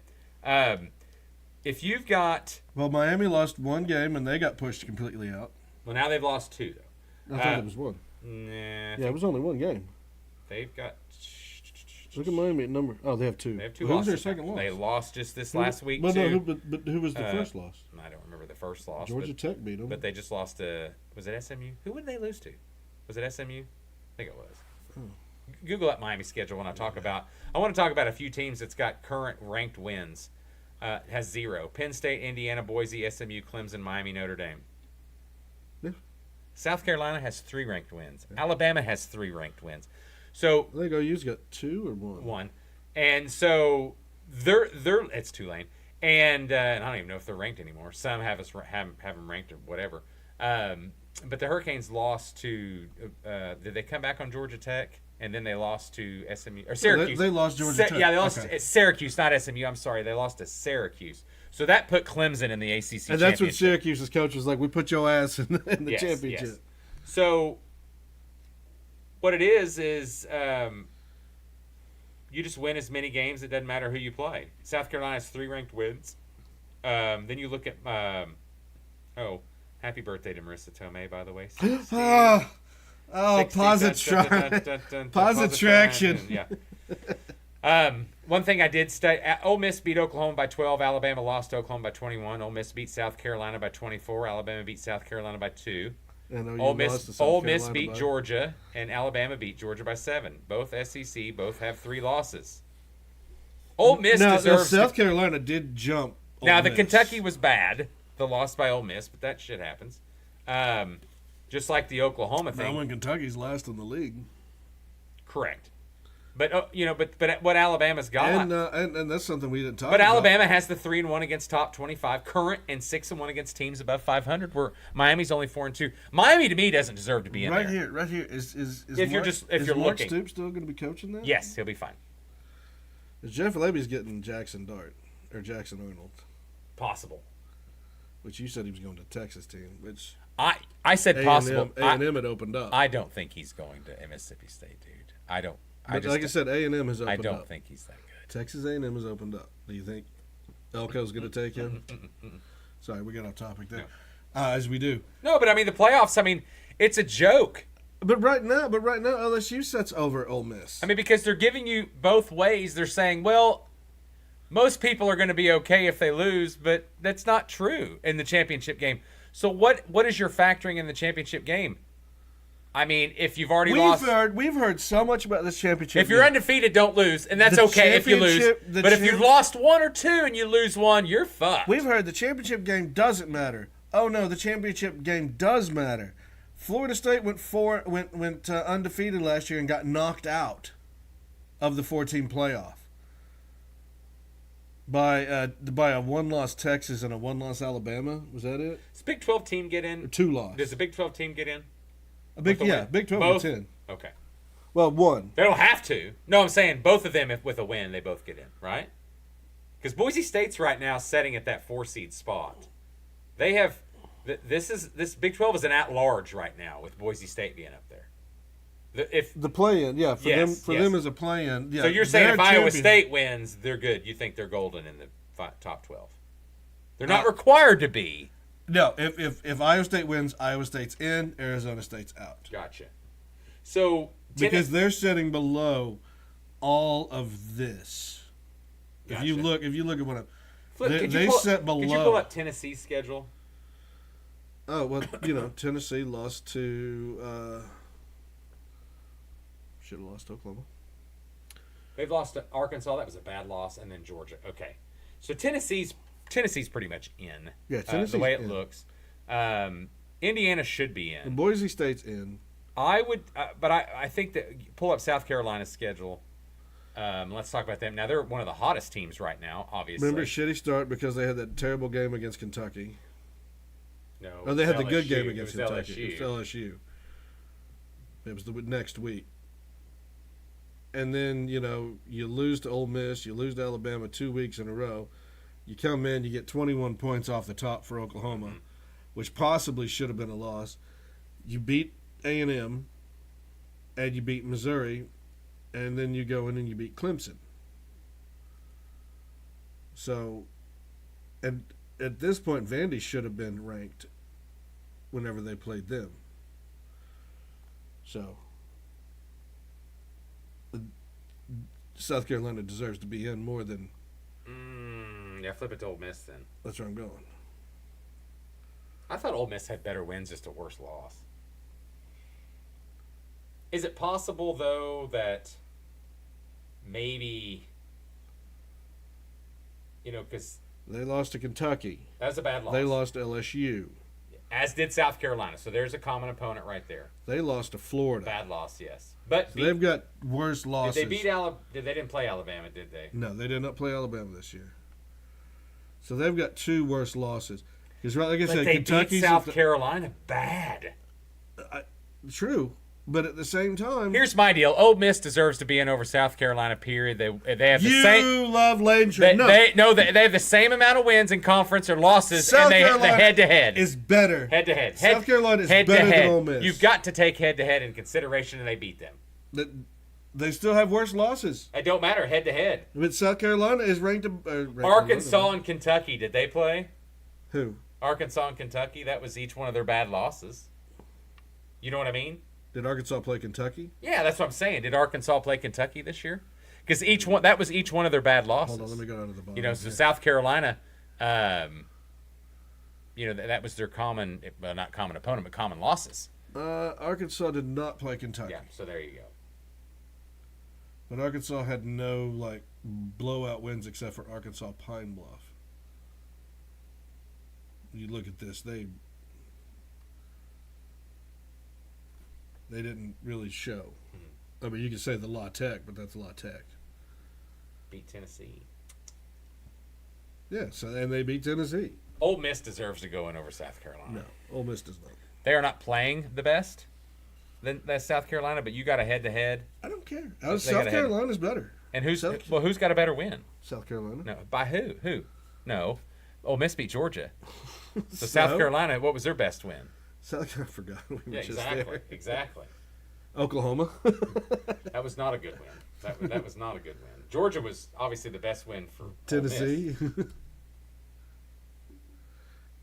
If you've got Miami lost 1 game and they got pushed completely out. Well, now they've lost 2 though. I thought it was 1. Nah, yeah, it was only 1 game. They've got. Look at Miami at number. Oh, they have 2. They have 2 losses. losses. Who's their second loss? They lost just this last week but too. But who was the first loss? I don't remember the first loss. Georgia Tech beat them. But they just lost to. Was it SMU? Who would they lose to? Was it SMU? I think it was. Google that Miami schedule when I talk about. I want to talk about a few teams that's got current ranked wins. Has 0. Penn State, Indiana, Boise, SMU, Clemson, Miami, Notre Dame. Yeah. South Carolina has 3 ranked wins. Alabama has 3 ranked wins. So I think OU's got 2 or 1. 1, and so they're it's Tulane, and I don't even know if they're ranked anymore. Some have them ranked or whatever. But the Hurricanes lost to. Did they come back on Georgia Tech? And then they lost to SMU or Syracuse. They lost Georgia Tech. Yeah, they lost to Syracuse, not SMU. I'm sorry, they lost to Syracuse. So that put Clemson in the ACC and that's what championship. Syracuse's coach was like. We put your ass in the Yes, championship. yes. So what it is you just win as many games. It doesn't matter who you play. South Carolina has 3 ranked wins. Then you look at happy birthday to Marissa Tomei, by the way. Positraction. Yeah. One thing I did study, Ole Miss beat Oklahoma by 12. Alabama lost to Oklahoma by 21. Ole Miss beat South Carolina by 24. Alabama beat South Carolina by 2. Ole Miss beat Georgia, and Alabama beat Georgia by 7. Both SEC, both have 3 losses. Ole Miss deserves. South Carolina did jump. Now the Kentucky was bad, the loss by Ole Miss, but that shit happens. Just like the Oklahoma thing. Now when Kentucky's last in the league. Correct. But but what Alabama's got, and that's something we didn't talk but about. Alabama has the 3-1 against top 25 current and 6-1 against teams above 500. Where Miami's only 4-2. Miami to me doesn't deserve to be in right there. here, right here is If you're Mark looking, Stoops still going to be coaching that? yes, he'll be fine. Jeff Levy's getting Jackson Arnold, Possible. which you said he was going to Texas team, which I said possible. A&M had opened up. I don't think he's going to Mississippi State, dude. I don't. But like I said, A&M has opened up. I don't think he's that good. Texas A&M has opened up. Do you think Elko's going to take him? Sorry, we got off topic there. No. As we do. No, but I mean the playoffs. I mean it's a joke. But right now, LSU sets over Ole Miss. I mean because they're giving you both ways. They're saying, well, most people are going to be okay if they lose, but that's not true in the championship game. So what is your factoring in the championship game? I mean, if you've already lost... We've heard so much about this championship If you're game. undefeated, don't lose, and that's okay if you lose. But if you've lost one or two and you lose one, you're fucked. We've heard the championship game doesn't matter. Oh, no, the championship game does matter. Florida State went undefeated last year and got knocked out of the 4-team playoff by a one-loss Texas and a one-loss Alabama. Was that it? Does the Big 12 team get in? Or 2-loss. Does the Big 12 team get in? Big 12 with 10. Okay. Well, one. They don't have to. No, I'm saying both of them, if with a win, they both get in, right? Because Boise State's right now sitting at that 4-seed spot. They have this Big 12 is an at-large right now with Boise State being up there. The play-in, yeah, for them as a play-in, yeah. So you're saying if Iowa State wins, they're good. You think they're golden in the top 12? They're not required to be. No, if Iowa State wins, Iowa State's in, Arizona State's out. Gotcha. So because they're sitting below all of this. Gotcha. If you look at what they set below. Could you pull up Tennessee's schedule? Oh well, Tennessee lost to. Should have lost to Oklahoma. They've lost to Arkansas. That was a bad loss, and then Georgia. Okay, so Tennessee's pretty much in. Yeah, Tennessee's the way it in. looks. Indiana should be in. And Boise State's in. I would, but I think that pull up South Carolina's schedule. Let's talk about them. Now they're one of the hottest teams right now. Obviously, remember shitty start because they had that terrible game against Kentucky. No, they had the good game against Kentucky. It was LSU. It was the next week. And then, you lose to Ole Miss, you lose to Alabama 2 weeks in a row. You come in, you get 21 points off the top for Oklahoma, which possibly should have been a loss. You beat A&M, and you beat Missouri, and then you go in and you beat Clemson. So, and at this point, Vandy should have been ranked whenever they played them. So, South Carolina deserves to be in more than. Yeah, flip it to Ole Miss then. That's where I'm going. I thought Ole Miss had better wins, just a worse loss. Is it possible though that maybe because they lost to Kentucky. That's a bad loss. They lost to LSU. As did South Carolina. So there's a common opponent right there. They lost to Florida. Bad loss, yes. But so they've got worse losses. Did they beat Alabama? They didn't play Alabama, did they? No, they did not play Alabama this year. So they've got 2 worse losses. Because, like I said, they Kentucky's beat South Carolina bad. True. But at the same time, here's my deal: Ole Miss deserves to be in over South Carolina. Period. They have the same. You love Landry. They have the same amount of wins in conference or losses, South and Carolina the head-to-head is better. Head-to-head. South Carolina is better than Ole Miss. You've got to take head-to-head in consideration, and they beat them. They still have worse losses. It don't matter head-to-head. But South Carolina is ranked. Arkansas and Kentucky, did they play? Who? Arkansas and Kentucky. That was each one of their bad losses. You know what I mean? Did Arkansas play Kentucky? Yeah, that's what I'm saying. Did Arkansas play Kentucky this year? Because that was each one of their bad losses. Hold on, let me go down to the bottom. So South Carolina, that was their common, well, not common opponent, but common losses. Arkansas did not play Kentucky. Yeah, so there you go. But Arkansas had no blowout wins except for Arkansas Pine Bluff. You look at this, they didn't really show. I mean, you can say the La Tech, but that's La Tech. Beat Tennessee. Yeah, and they beat Tennessee. Ole Miss deserves to go in over South Carolina. No, Ole Miss does not. They are not playing the best than South Carolina, but you got a head-to-head. I don't care. South Carolina's better. And who's got a better win? South Carolina. No, by who? Who? No, Ole Miss beat Georgia. So South Carolina, what was their best win? I forgot. Exactly. Oklahoma. That was not a good win. That was not a good win. Georgia was obviously the best win for Tennessee.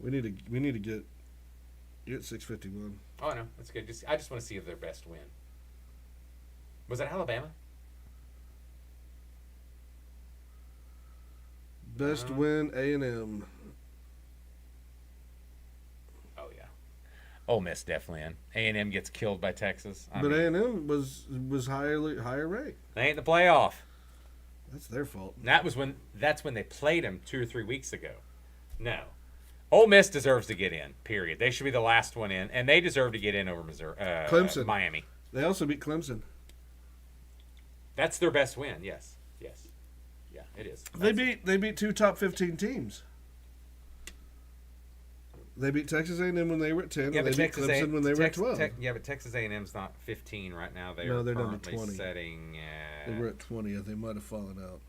We need to get. You're at 6:51. Oh no, that's good. I just want to see if their best win. Was it Alabama? Best win A&M. Oh yeah, Ole Miss definitely in. A&M gets killed by Texas. But A&M was higher ranked. They ain't in the playoff. That's their fault. That's when they played them 2 or 3 weeks ago. No. Ole Miss deserves to get in, period. They should be the last one in, and they deserve to get in over Clemson. Miami. They also beat Clemson. That's their best win, yes. Yeah, it is. They beat 2 top 15 teams. They beat Texas A&M when they were at 10, and they beat Clemson when they were at 12. Yeah, but Texas A&M's not 15 right now. They're down to 20. Setting They were at 20. They might have fallen out.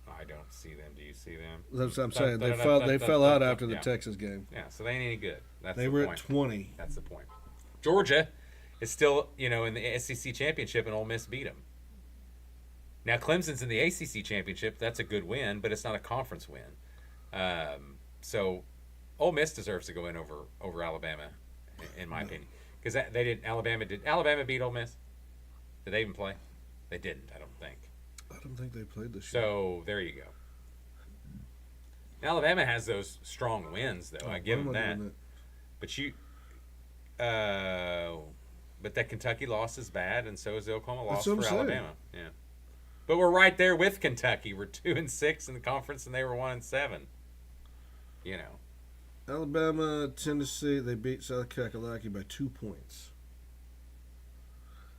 I don't see them. Do you see them? That's what I'm saying. They fell out after the Texas game. Yeah, so they ain't any good. They were at 20. That's the point. Georgia is still, in the SEC championship, and Ole Miss beat them. Now Clemson's in the ACC championship. That's a good win, but it's not a conference win. So Ole Miss deserves to go in over Alabama, in my opinion, because Alabama beat Ole Miss? Did they even play? They didn't. I don't think. I don't think they played this year. So there you go. Alabama has those strong wins, though. I give them that. But that Kentucky loss is bad, and so is the Oklahoma loss for Alabama. Yeah. But we're right there with Kentucky. We're 2-6 in the conference, and they were 1-7. Alabama, Tennessee, they beat South Carolina by 2 points.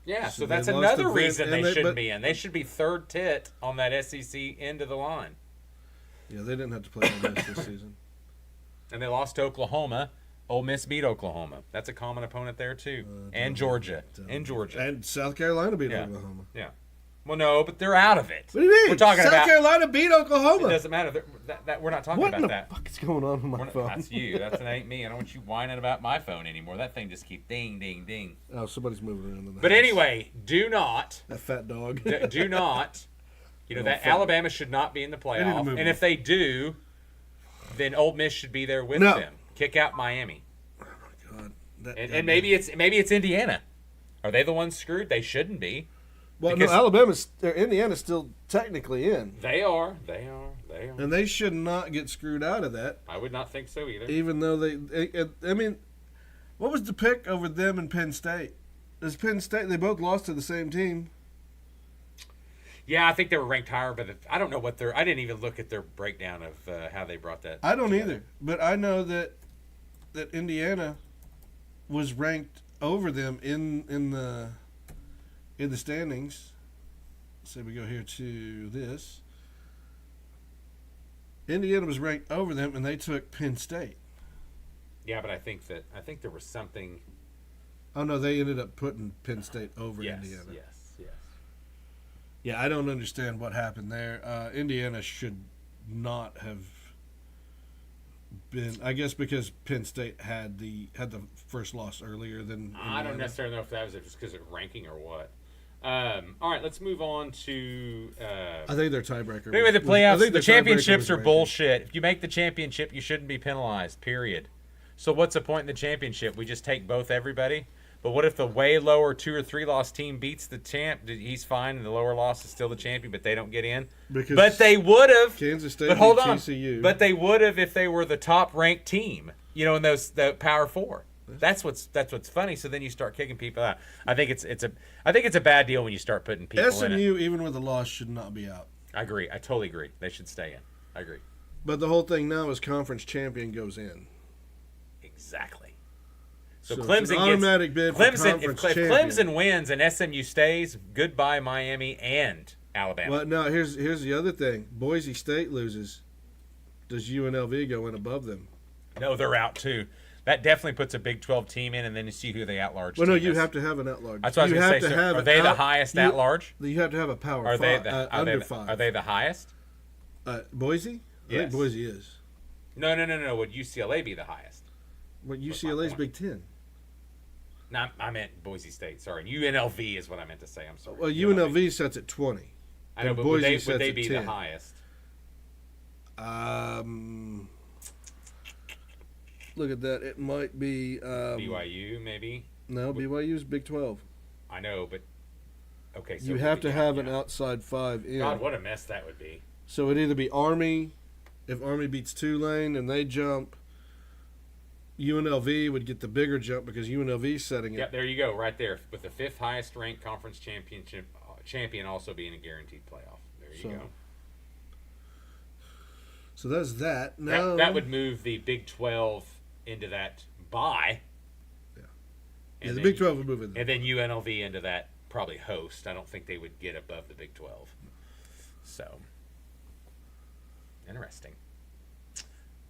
Yeah, so that's another reason they shouldn't be in. They should be third tit on that SEC end of the line. Yeah, they didn't have to play Ole Miss this season. And they lost to Oklahoma. Ole Miss beat Oklahoma. That's a common opponent there, too. And Georgia. And South Carolina beat Oklahoma. Yeah. Well, no, but they're out of it. What do you mean? We're talking South Carolina beat Oklahoma. It doesn't matter. We're not talking about that. What the fuck is going on with my phone? That's you. That ain't me. I don't want you whining about my phone anymore. That thing just keeps ding, ding, ding. Oh, somebody's moving around in the But house. Anyway, do not. That fat dog. do not. Alabama should not be in the playoff. And if they do, then Ole Miss should be there with them. Kick out Miami. Oh my God. And maybe it's Indiana. Are they the ones screwed? They shouldn't be. Well, no, Indiana's still technically in. They are. And they should not get screwed out of that. I would not think so either. Even though what was the pick over them and Penn State? Is Penn State, they both lost to the same team. Yeah, I think they were ranked higher, but I don't know I didn't even look at their breakdown of how they brought that. I don't either, but I know that Indiana was ranked over them in the standings. So we go here to this. Indiana was ranked over them, and they took Penn State. Yeah, but I think there was something. Oh no, they ended up putting Penn State over Indiana. Yes. Yeah, I don't understand what happened there. Indiana should not have been. I guess because Penn State had the first loss earlier than Indiana. I don't necessarily know if that was just because of ranking or what. All right, let's move on to. I think their tiebreaker. Anyway, the playoffs, the championships are bullshit. If you make the championship, you shouldn't be penalized. Period. So what's the point in the championship? We just take both everybody. But what if the way lower 2 or 3 loss team beats the champ? He's fine, and the lower loss is still the champion, but they don't get in. But they would have. Kansas State. But hold on. TCU. But they would have if they were the top ranked team. In the Power 4. That's what's funny. So then you start kicking people out. I think it's a bad deal when you start putting people in it. SMU, even with a loss, should not be out. I agree. I totally agree. They should stay in. I agree. But the whole thing now is conference champion goes in. Exactly. So it's Clemson an automatic bid for Clemson. If conference champion. Clemson wins and SMU stays, goodbye Miami and Alabama. Well, no, here's the other thing. Boise State loses. Does UNLV go in above them? No, they're out too. That definitely puts a Big 12 team in, and then you see who the at-large Well, team no, you is. have to have an at-large. That's what I was going to say. So are they the highest at-large? You have to have a power Are they under 5. Are they the highest? Boise? I Yes. think Boise is. No. Would UCLA be the highest? Well, UCLA's point. Big 10. No, I meant Boise State. Sorry, UNLV is what I meant to say. I'm sorry. Well, UNLV sets at 20. I know, and but Boise would sets they at be 10. the highest? Look at that. It might be BYU, maybe? No, BYU's Big 12. I know, but okay. So You have to have an outside 5 in. God, what a mess that would be. So it'd either be Army, if Army beats Tulane and they jump. UNLV would get the bigger jump because UNLV's setting it. Yep, there you go, right there, with the 5th highest ranked conference champion also being a guaranteed playoff. There you go. So that's that. Now That would move the Big 12 into that bye. Yeah, the Big 12 would move in there. And then UNLV into that probably host. I don't think they would get above the Big 12. So, interesting.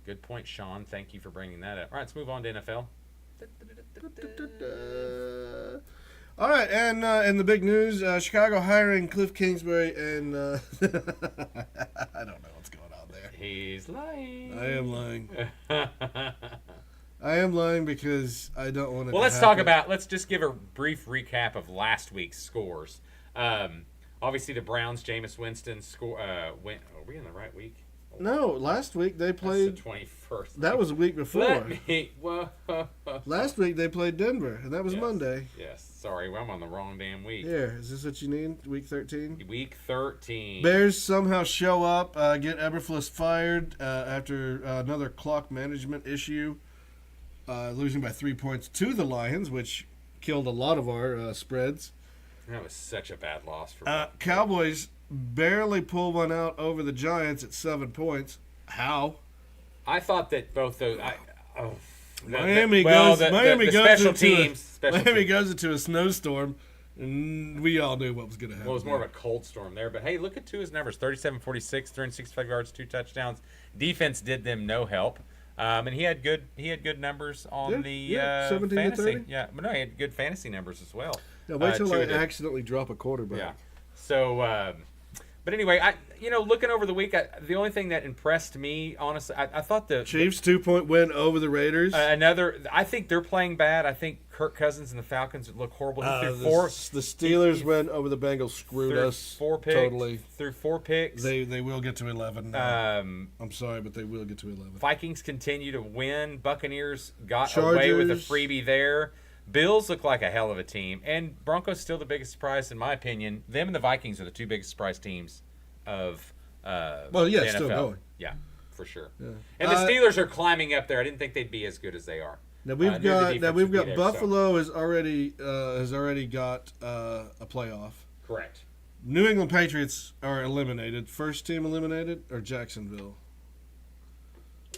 Good point, Sean. Thank you for bringing that up. All right, let's move on to NFL. All right, and in the big news, Chicago hiring Cliff Kingsbury, and I don't know what's going on there. He's lying. I am lying. I am lying because I don't want to. Well, let's just give a brief recap of last week's scores. Obviously, the Browns, Jameis Winston score. Are we in the right week? No, last week they played. That's the 21st. That was a week before. Whoa. Last week they played Denver, and that was Yes. Monday. Yes. Sorry, well, I'm on the wrong damn week. Here, is this what you need? Week 13? Week 13. Bears somehow show up, get Eberflus fired after another clock management issue, losing by 3 points to the Lions, which killed a lot of our spreads. That was such a bad loss for me. Cowboys barely pull one out over the Giants at 7 points. How? I thought that both those. Miami goes special teams. Miami goes into a snowstorm, and we all knew what was going to happen. Well, it was more of a cold storm there. But, hey, look at Tua's numbers. 37-46, 365 yards, 2 touchdowns. Defense did them no help. And he had good numbers on the 17 fantasy. to 30. Yeah, but no, he had good fantasy numbers as well. Now, wait till I Tua did. accidentally drop a quarterback. Yeah. So, but anyway, looking over the week, the only thing that impressed me, honestly, I thought the Chiefs 2-point win over the Raiders. I think they're playing bad. I think Kirk Cousins and the Falcons look horrible. He threw the Steelers win over the Bengals, screwed us 4 picks, totally. Threw 4 picks. They will get to 11 now. I'm sorry, but they will get to 11. Vikings continue to win. Buccaneers got away with a freebie there. Bills look like a hell of a team, and Broncos still the biggest surprise in my opinion. Them and the Vikings are the 2 biggest surprise teams of the NFL. Still going. Yeah, for sure. Yeah. And the Steelers are climbing up there. I didn't think they'd be as good as they are. Now we've got there, Buffalo has already got a playoff. Correct. New England Patriots are eliminated. First team eliminated or Jacksonville?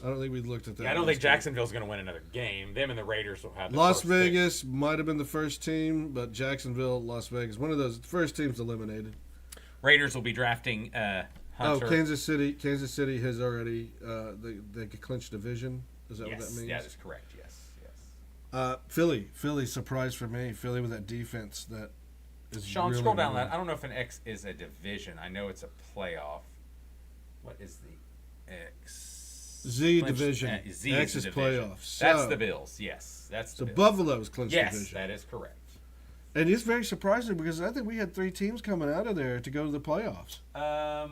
I don't think we looked at that. Yeah, I don't think Jacksonville's going to win another game. Them and the Raiders will have the Las first pick. Vegas might have been the first team, but Jacksonville, Las Vegas, one of those first teams eliminated. Raiders will be drafting Hunter. Kansas City has already they could clinch division. Is that what that means? Yeah, that's correct. Yes. Philly surprise for me. Philly with that defense that is Sean, really scroll down good. that. I don't know if an X is a division. I know it's a playoff. What is the X? Z division. Z X is is division. playoffs. That's So- the Bills. Yes, that's the So Bills. Buffalo's clinched Yes, division. that is correct. And it's very surprising because I think we had 3 teams coming out of there to go to the playoffs.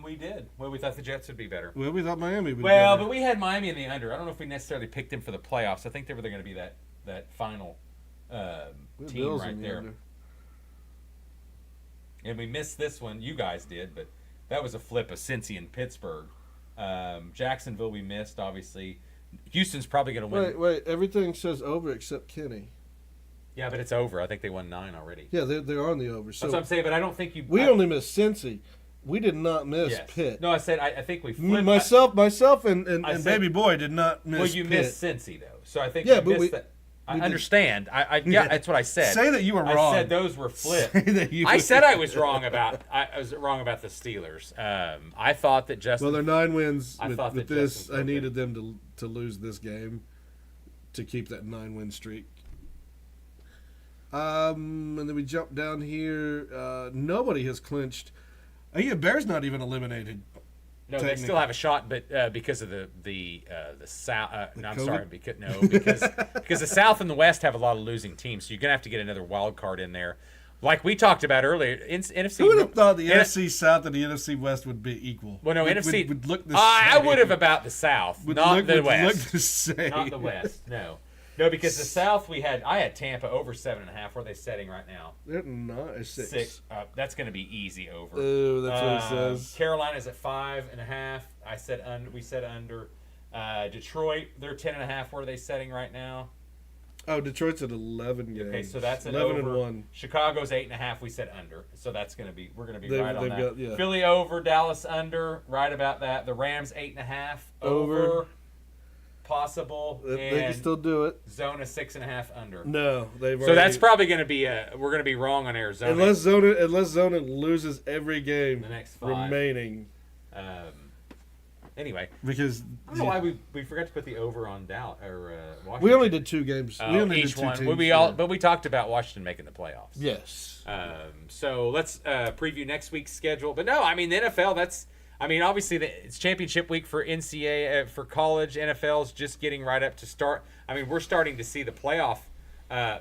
We did. Well, we thought the Jets would be better. Well, we thought Miami would. Well, be but we had Miami in the under. I don't know if we necessarily picked them for the playoffs. I think they were going to be that final team Bills right in the there. under. And we missed this one. You guys did, but that was a flip of Cincy and Pittsburgh. Jacksonville we missed, obviously. Houston's probably going to win. Wait. Everything says over except Kenny. Yeah, but it's over. I think they won 9 already. Yeah, they're on the over. So That's what I'm saying, but I don't think you... we only missed Cincy. We did not miss Yes. Pitt. No, I said I think we flipped. Myself and I said- Baby Boy did not miss Well, you Pitt. missed Cincy, though. So I think Yeah, you but missed we- that. I understand. Yeah, that's what I said. Say that you were wrong. I said those were flipped. Say that you I said I was wrong about the Steelers. I thought that Justin. Well, they're 9 wins. I thought with that this, Justin I needed them to lose this game to keep that 9-win streak. And then we jump down here. Nobody has clinched. Bears not even eliminated. No, they still have a shot, but because of the South. No, I'm COVID? sorry, because the South and the West have a lot of losing teams, so you're gonna have to get another wild card in there, like we talked about earlier. NFC. Who would have thought the NFC South and the NFC West would be equal? Well, no, NFC would look the same. I would have about the South, not the West. Look the same. Not the West. No, because the South I had Tampa over 7.5. Where are they setting right now? They're not a 6. 6. That's going to be easy over. Oh, that's what it says. Carolina's at 5.5. We said under. Detroit, they're 10.5. Where are they setting right now? Oh, Detroit's at 11 games. Okay, so that's an 11 over. and 1. Chicago's 8.5. We said under, so that's going to be we're going to be right on that. Got, yeah. Philly over, Dallas under, right about that. The Rams 8.5 Over. Possible. They and can still do it. Zona 6.5 under. No, they've. So that's probably going to be we're going to be wrong on Arizona. Unless Zona loses every game the next 5 remaining. Anyway, because I don't know why we forgot to put the over on Dallas or Washington. We only did 2 games. We only each did 2 one. teams. But we talked about Washington making the playoffs. Yes. So let's preview next week's schedule. But no, I mean the NFL. Obviously it's championship week for NCAA for college. NFL's just getting right up to start. I mean we're starting to see the playoff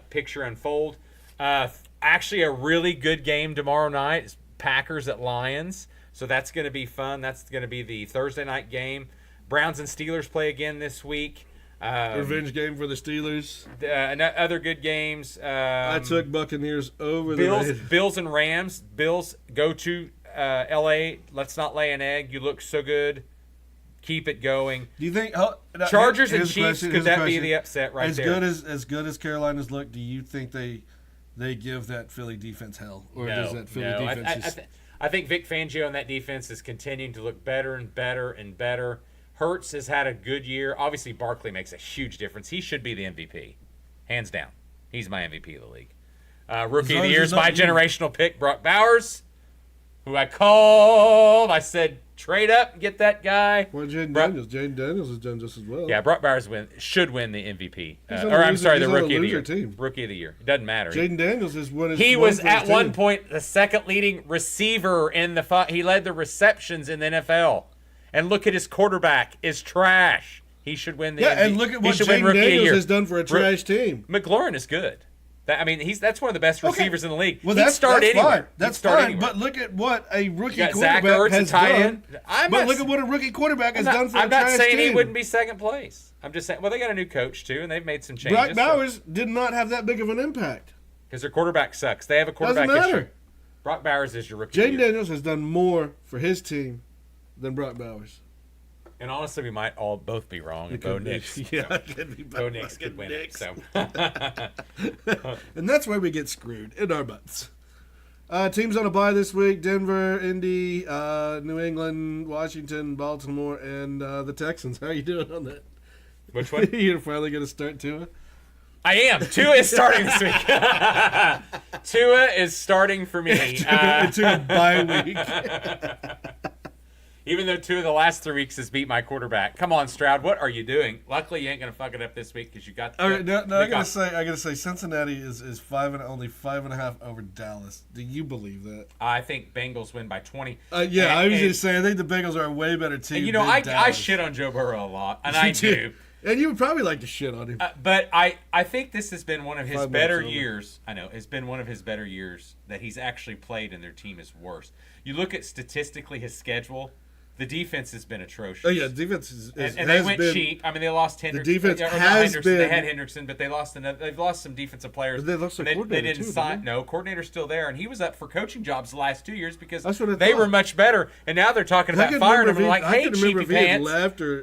picture unfold. Actually, a really good game tomorrow night is Packers at Lions. So that's going to be fun. That's going to be the Thursday night game. Browns and Steelers play again this week. Revenge game for the Steelers. Other good games. I took Buccaneers over Bills, the Bills and Rams. Bills go to L.A. Let's not lay an egg. You look so good. Keep it going. Do you think Chargers and Chiefs? Could that be the upset right there? As good as Carolina's look, do you think they give that Philly defense hell, or does that Philly defense? I think Vic Fangio and that defense is continuing to look better and better and better. Hurts has had a good year. Obviously, Barkley makes a huge difference. He should be the MVP, hands down. He's my MVP of the league. Rookie of the year is my generational pick, Brock Bowers, who I called. I said, trade up and get that guy. Well, Jaden Daniels has done just as well. Yeah, Brock Bowers should win the MVP. The Rookie of the year. Team. Rookie of the year. It doesn't matter. Jaden Daniels is one. He was at one point the second leading receiver in the. He led the receptions in the NFL. And look at his quarterback is trash. He should win the MVP. And look at what Jaden Daniels has done for a trash team. McLaurin is good. That's one of the best receivers in the league. Well, that's anywhere. fine. That's fine. But look at what a rookie quarterback has done. Look at what a rookie quarterback has done for a trash team. I'm not saying he wouldn't be second place. I'm just saying, well, they got a new coach, too, and they've made some changes. Brock Bowers did not have that big of an impact. Because their quarterback sucks. They have a quarterback issue. Brock Bowers is your rookie. Jaden Daniels has done more for his team than Brock Bowers. And honestly, we might both be wrong. And Bo Nix. Bo Nix could win it. So. And that's where we get screwed, in our butts. Teams on a bye this week: Denver, Indy, New England, Washington, Baltimore, and the Texans. How are you doing on that? Which one? You're finally going to start Tua? I am. Tua is starting this week. Tua is starting for me. It's a bye week. Even though 2 of the last 3 weeks has beat my quarterback. Come on, Stroud. What are you doing? Luckily, you ain't gonna fuck it up this week because you got. All right, I gotta say, Cincinnati is only 5.5 over Dallas. Do you believe that? I think Bengals win by 20. I was just saying, I think the Bengals are a way better team. And, I shit on Joe Burrow a lot, and I do. And you would probably like to shit on him. But I think this has been one of his better years. I know it's been one of his better years that he's actually played, and their team is worse. You look at statistically his schedule. The defense has been atrocious. Oh yeah, defense is and they went cheap. I mean, they lost Hendrickson. The defense has been. They had Hendrickson, but they've lost some defensive players. But they lost their coordinator. They didn't sign. No, coordinator's still there, and he was up for coaching jobs the last 2 years because they were much better. And now they're talking about firing him. Like, hey, cheapy pants.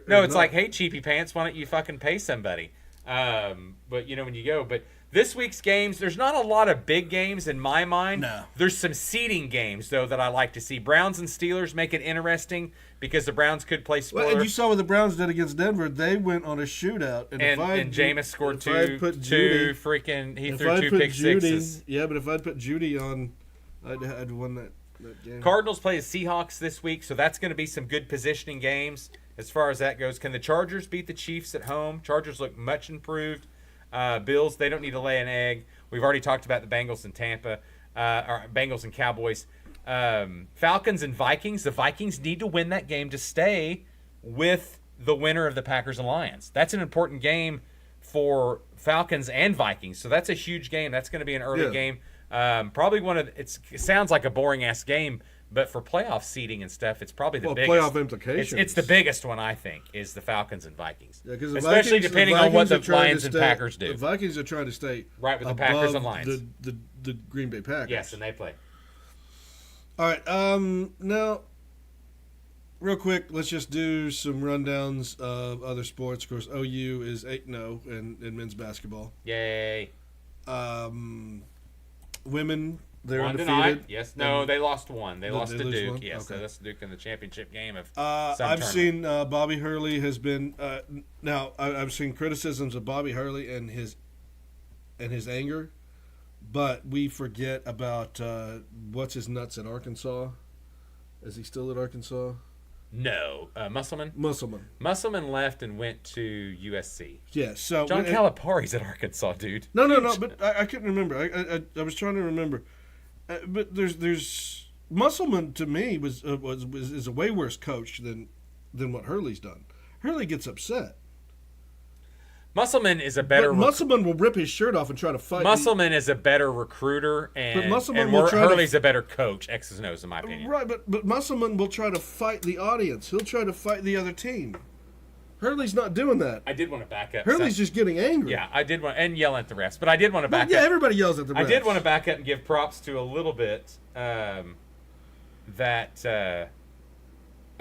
No, it's like, hey, cheapy pants. Why don't you fucking pay somebody? But when you go, but This week's games, there's not a lot of big games in my mind. No. There's some seeding games, though, that I like to see. Browns and Steelers make it interesting because the Browns could play spoiler. Well, and you saw what the Browns did against Denver. They went on a shootout. And Jameis scored two pick sixes. Yeah, but if I'd put Judy on, I'd won that game. Cardinals play the Seahawks this week, so that's going to be some good positioning games as far as that goes. Can the Chargers beat the Chiefs at home? Chargers look much improved. Bills, they don't need to lay an egg. We've already talked about the Bengals and Tampa, or Bengals and Cowboys. Falcons and Vikings. The Vikings need to win that game to stay with the winner of the Packers and Lions. That's an important game for Falcons and Vikings. So that's a huge game. That's going to be an early game. Probably it sounds like a boring ass game, but for playoff seeding and stuff, it's probably the biggest. Playoff implications. It's the biggest one, I think, is the Falcons and Vikings. Yeah, especially depending on what the Lions and Packers do. The Vikings are trying to stay right with the Packers and Lions. The Green Bay Packers. Yes, and they play. All right. Now, real quick, let's just do some rundowns of other sports. Of course, OU is 8-0 in men's basketball. Yay. Women, they're one undefeated. Tonight. Yes. No, they lost one. They lost to Duke. One? Yes, okay. They lost to Duke in the championship game of I've seen Bobby Hurley has been now I've seen criticisms of Bobby Hurley and his anger, but we forget about what's his nuts at Arkansas. Is he still at Arkansas? No, Musselman. Musselman left and went to USC. Yeah, so John Calipari's at Arkansas, dude. No, but I couldn't remember. I was trying to remember, but there's Musselman to me is a way worse coach than what Hurley's done. Hurley gets upset. Musselman is a better. Musselman will rip his shirt off and try to fight. Musselman is a better recruiter, and Hurley's a better coach. X's and O's, in my opinion. Right, but Musselman will try to fight the audience. He'll try to fight the other team. Hurley's not doing that. I did want to back up. Hurley's just getting angry. Yeah, I did want and yell at the refs, but I did want to back up. Yeah, everybody yells at the refs. I did want to back up and give props to a little bit that.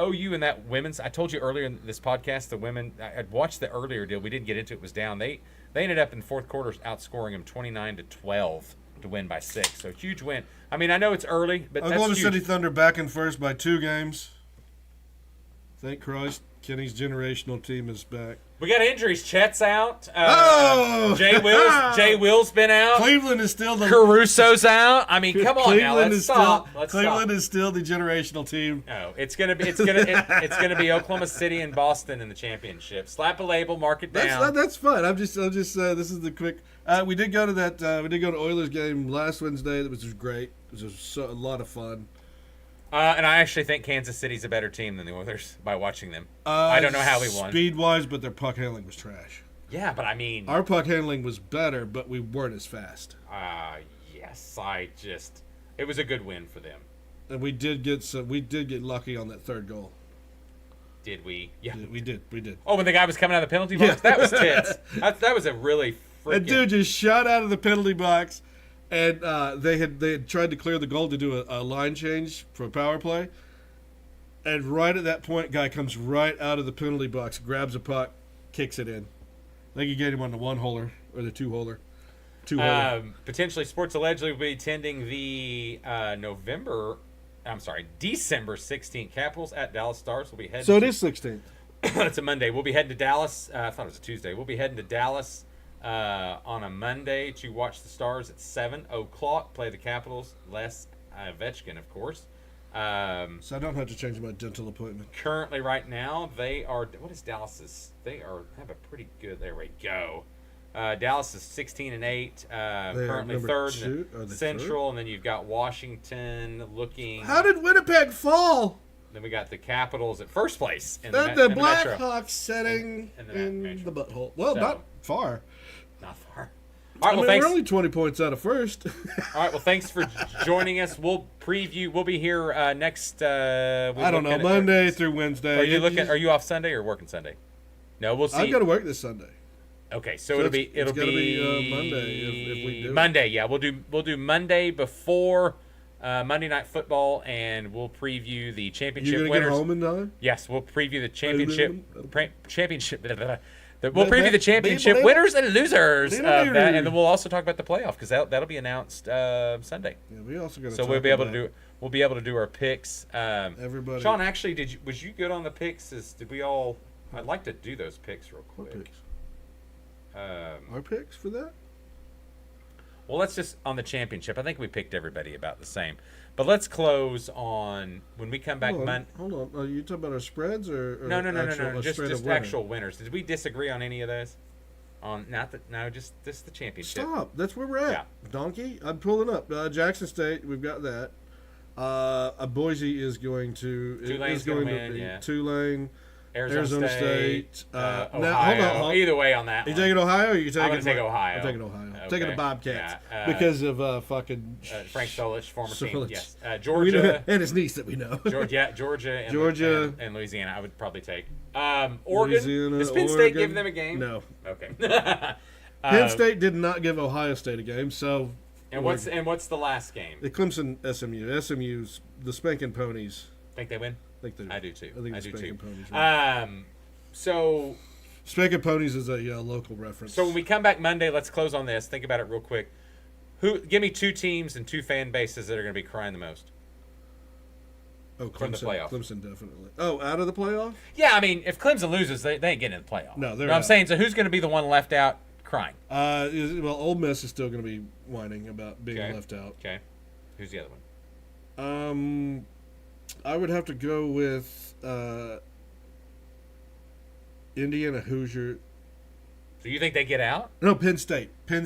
OU and that women's, I told you earlier in this podcast, the women, I'd watched the earlier deal. We didn't get into it. It was down. They ended up in fourth quarters outscoring them 29-12 to win by 6. So huge win. I mean, I know it's early, but that's Oklahoma huge. City Thunder back in first by 2 games. Thank Christ. Kenny's generational team is back. We got injuries. Chet's out. Jay Will's been out. Cleveland is still Caruso's out. I mean, come on now. Let's stop. Cleveland is still the generational team. No, it's gonna be Oklahoma City and Boston in the championship. Slap a label, mark it down. That's fine. I'm just this is the quick. We did go to that. We did go to Oilers game last Wednesday. That was just great. It was a lot of fun. And I actually think Kansas City's a better team than the Oilers by watching them. I don't know how we won. Speed-wise, but their puck handling was trash. Yeah, but I mean... Our puck handling was better, but we weren't as fast. Yes, it was a good win for them. And we did get lucky on that third goal. Did we? Yeah. We did. Oh, when the guy was coming out of the penalty box? Yeah. That was tits. That was a really freaking... A dude just shot out of the penalty box. And they had tried to clear the goal to do a line change for a power play. And right at that point, guy comes right out of the penalty box, grabs a puck, kicks it in. I think he gave him on the 1-holer or the 2-holer. Potentially, Sports allegedly will be attending the December 16th Capitals at Dallas Stars. We'll be heading. So it is 16th. It's a Monday. We'll be heading to Dallas. I thought it was a Tuesday. We'll be heading to Dallas on a Monday to watch the Stars at 7 o'clock. Play the Capitals. Les Ovechkin, of course. So I don't have to change my dental appointment. Currently, right now, they are. What is Dallas's? They have a pretty good. There we go. Dallas is 16-8. Currently third in the Central, third? And then you've got Washington looking. How did Winnipeg fall? Then we got the Capitals at first place. The Blackhawks setting in the butthole. Well, not far. Not far. All right, we're only 20 points out of first. All right, well, thanks for joining us. We'll preview. We'll be here next. I don't know, Monday through Wednesday. Are you off Sunday or working Sunday? No, we'll see. I've got to work this Sunday. Okay, so it'll be Monday if we do. Monday, yeah, we'll do Monday before Monday Night Football, and we'll preview the championship winners. You're gonna get home in time? Yes, we'll preview the championship. We'll preview the championship winners and losers of that, and then we'll also talk about the playoff because that'll be announced Sunday. Yeah, we also got. So we'll be able to do our picks. Everybody. Sean, actually, was you good on the picks? Did we all? I'd like to do those picks real quick. What picks? Our picks for that? Well, let's just on the championship. I think we picked everybody about the same. But let's close on when we come back. Hold on. Are you talking about our spreads or no? Just actual winners. Did we disagree on any of those? Just the championship. Stop. That's where we're at. Yeah. Donkey. I'm pulling up. Jackson State. We've got that. Boise is going to. Tulane's going to win. Yeah. Tulane. Arizona State. Ohio. Now, hold on. Either way on that. You taking Ohio? Or you taking? I'm going to take Ohio. I'm taking Ohio. Okay. Taking the Bobcats because of fucking Frank Solich, former team. Yes. Georgia and his niece that we know. Georgia and Louisiana. I would probably take. Oregon. Louisiana, Does Penn State give them a game? No. Okay. Penn State did not give Ohio State a game, so. And what's the last game? The Clemson SMU. SMU's the spanking ponies. Think they win? I do too. I think I the do Spanking too. Ponies. Right? So Spanking Ponies is a local reference. So when we come back Monday, let's close on this. Think about it real quick. Give me 2 teams and 2 fan bases that are going to be crying the most. Oh, Clemson, from the playoff. Clemson definitely. Oh, out of the playoff? Yeah, I mean, if Clemson loses, they ain't getting in the playoff. No, they're not. out. I'm saying, so who's going to be the one left out crying? Ole Miss is still going to be whining about being left out. Okay. Who's the other one? I would have to go with Indiana Hoosier. So you think they get out? No, Penn State. Penn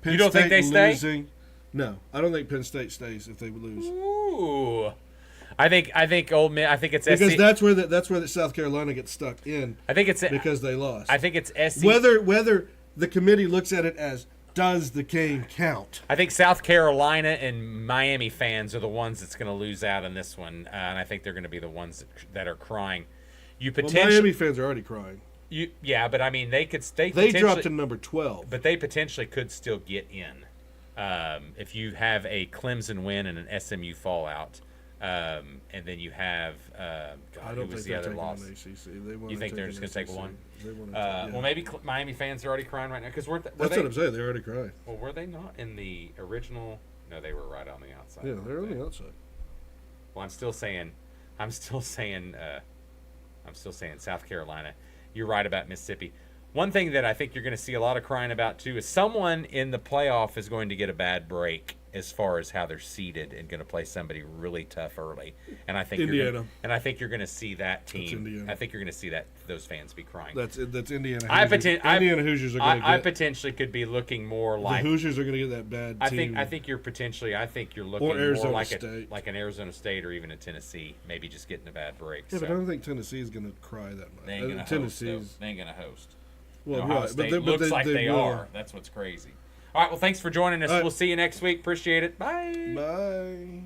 You don't think they stay? Losing. No, I don't think Penn State stays if they lose. Ooh. I think Ole Miss. I think it's because SC. that's where South Carolina gets stuck in. I think it's because they lost. I think it's SC. Whether the committee looks at it as does the game count? I think South Carolina and Miami fans are the ones that's going to lose out in this one, and I think they're going to be the ones that are crying. Miami fans are already crying. But I mean they dropped to number 12, but they potentially could still get in if you have a Clemson win and an SMU fallout. And then you have who was the other loss? You think they're just going to take one? Well, maybe Miami fans are already crying right now because that's what I'm saying. They're already crying. Well, were they not in the original? No, they were right on the outside. Yeah, they're on the outside. Well, I'm still saying South Carolina. You're right about Mississippi. One thing that I think you're going to see a lot of crying about too is someone in the playoff is going to get a bad break as far as how they're seeded and going to play somebody really tough early. And I think Indiana. I think you're going to see that team. That's Indiana. I think you're going to see those fans be crying. That's Indiana. Indiana Hoosiers are going to get. I potentially could be looking more like the Hoosiers are going to get that bad team. I think you're looking more like an Arizona State or even a Tennessee, maybe just getting a bad break. Yeah, but I don't think Tennessee is going to cry that much. They ain't going to host. They ain't going to host. Well, Ohio State looks like they are. That's what's crazy. All right, well, thanks for joining us. We'll see you next week. Appreciate it. Bye. Bye.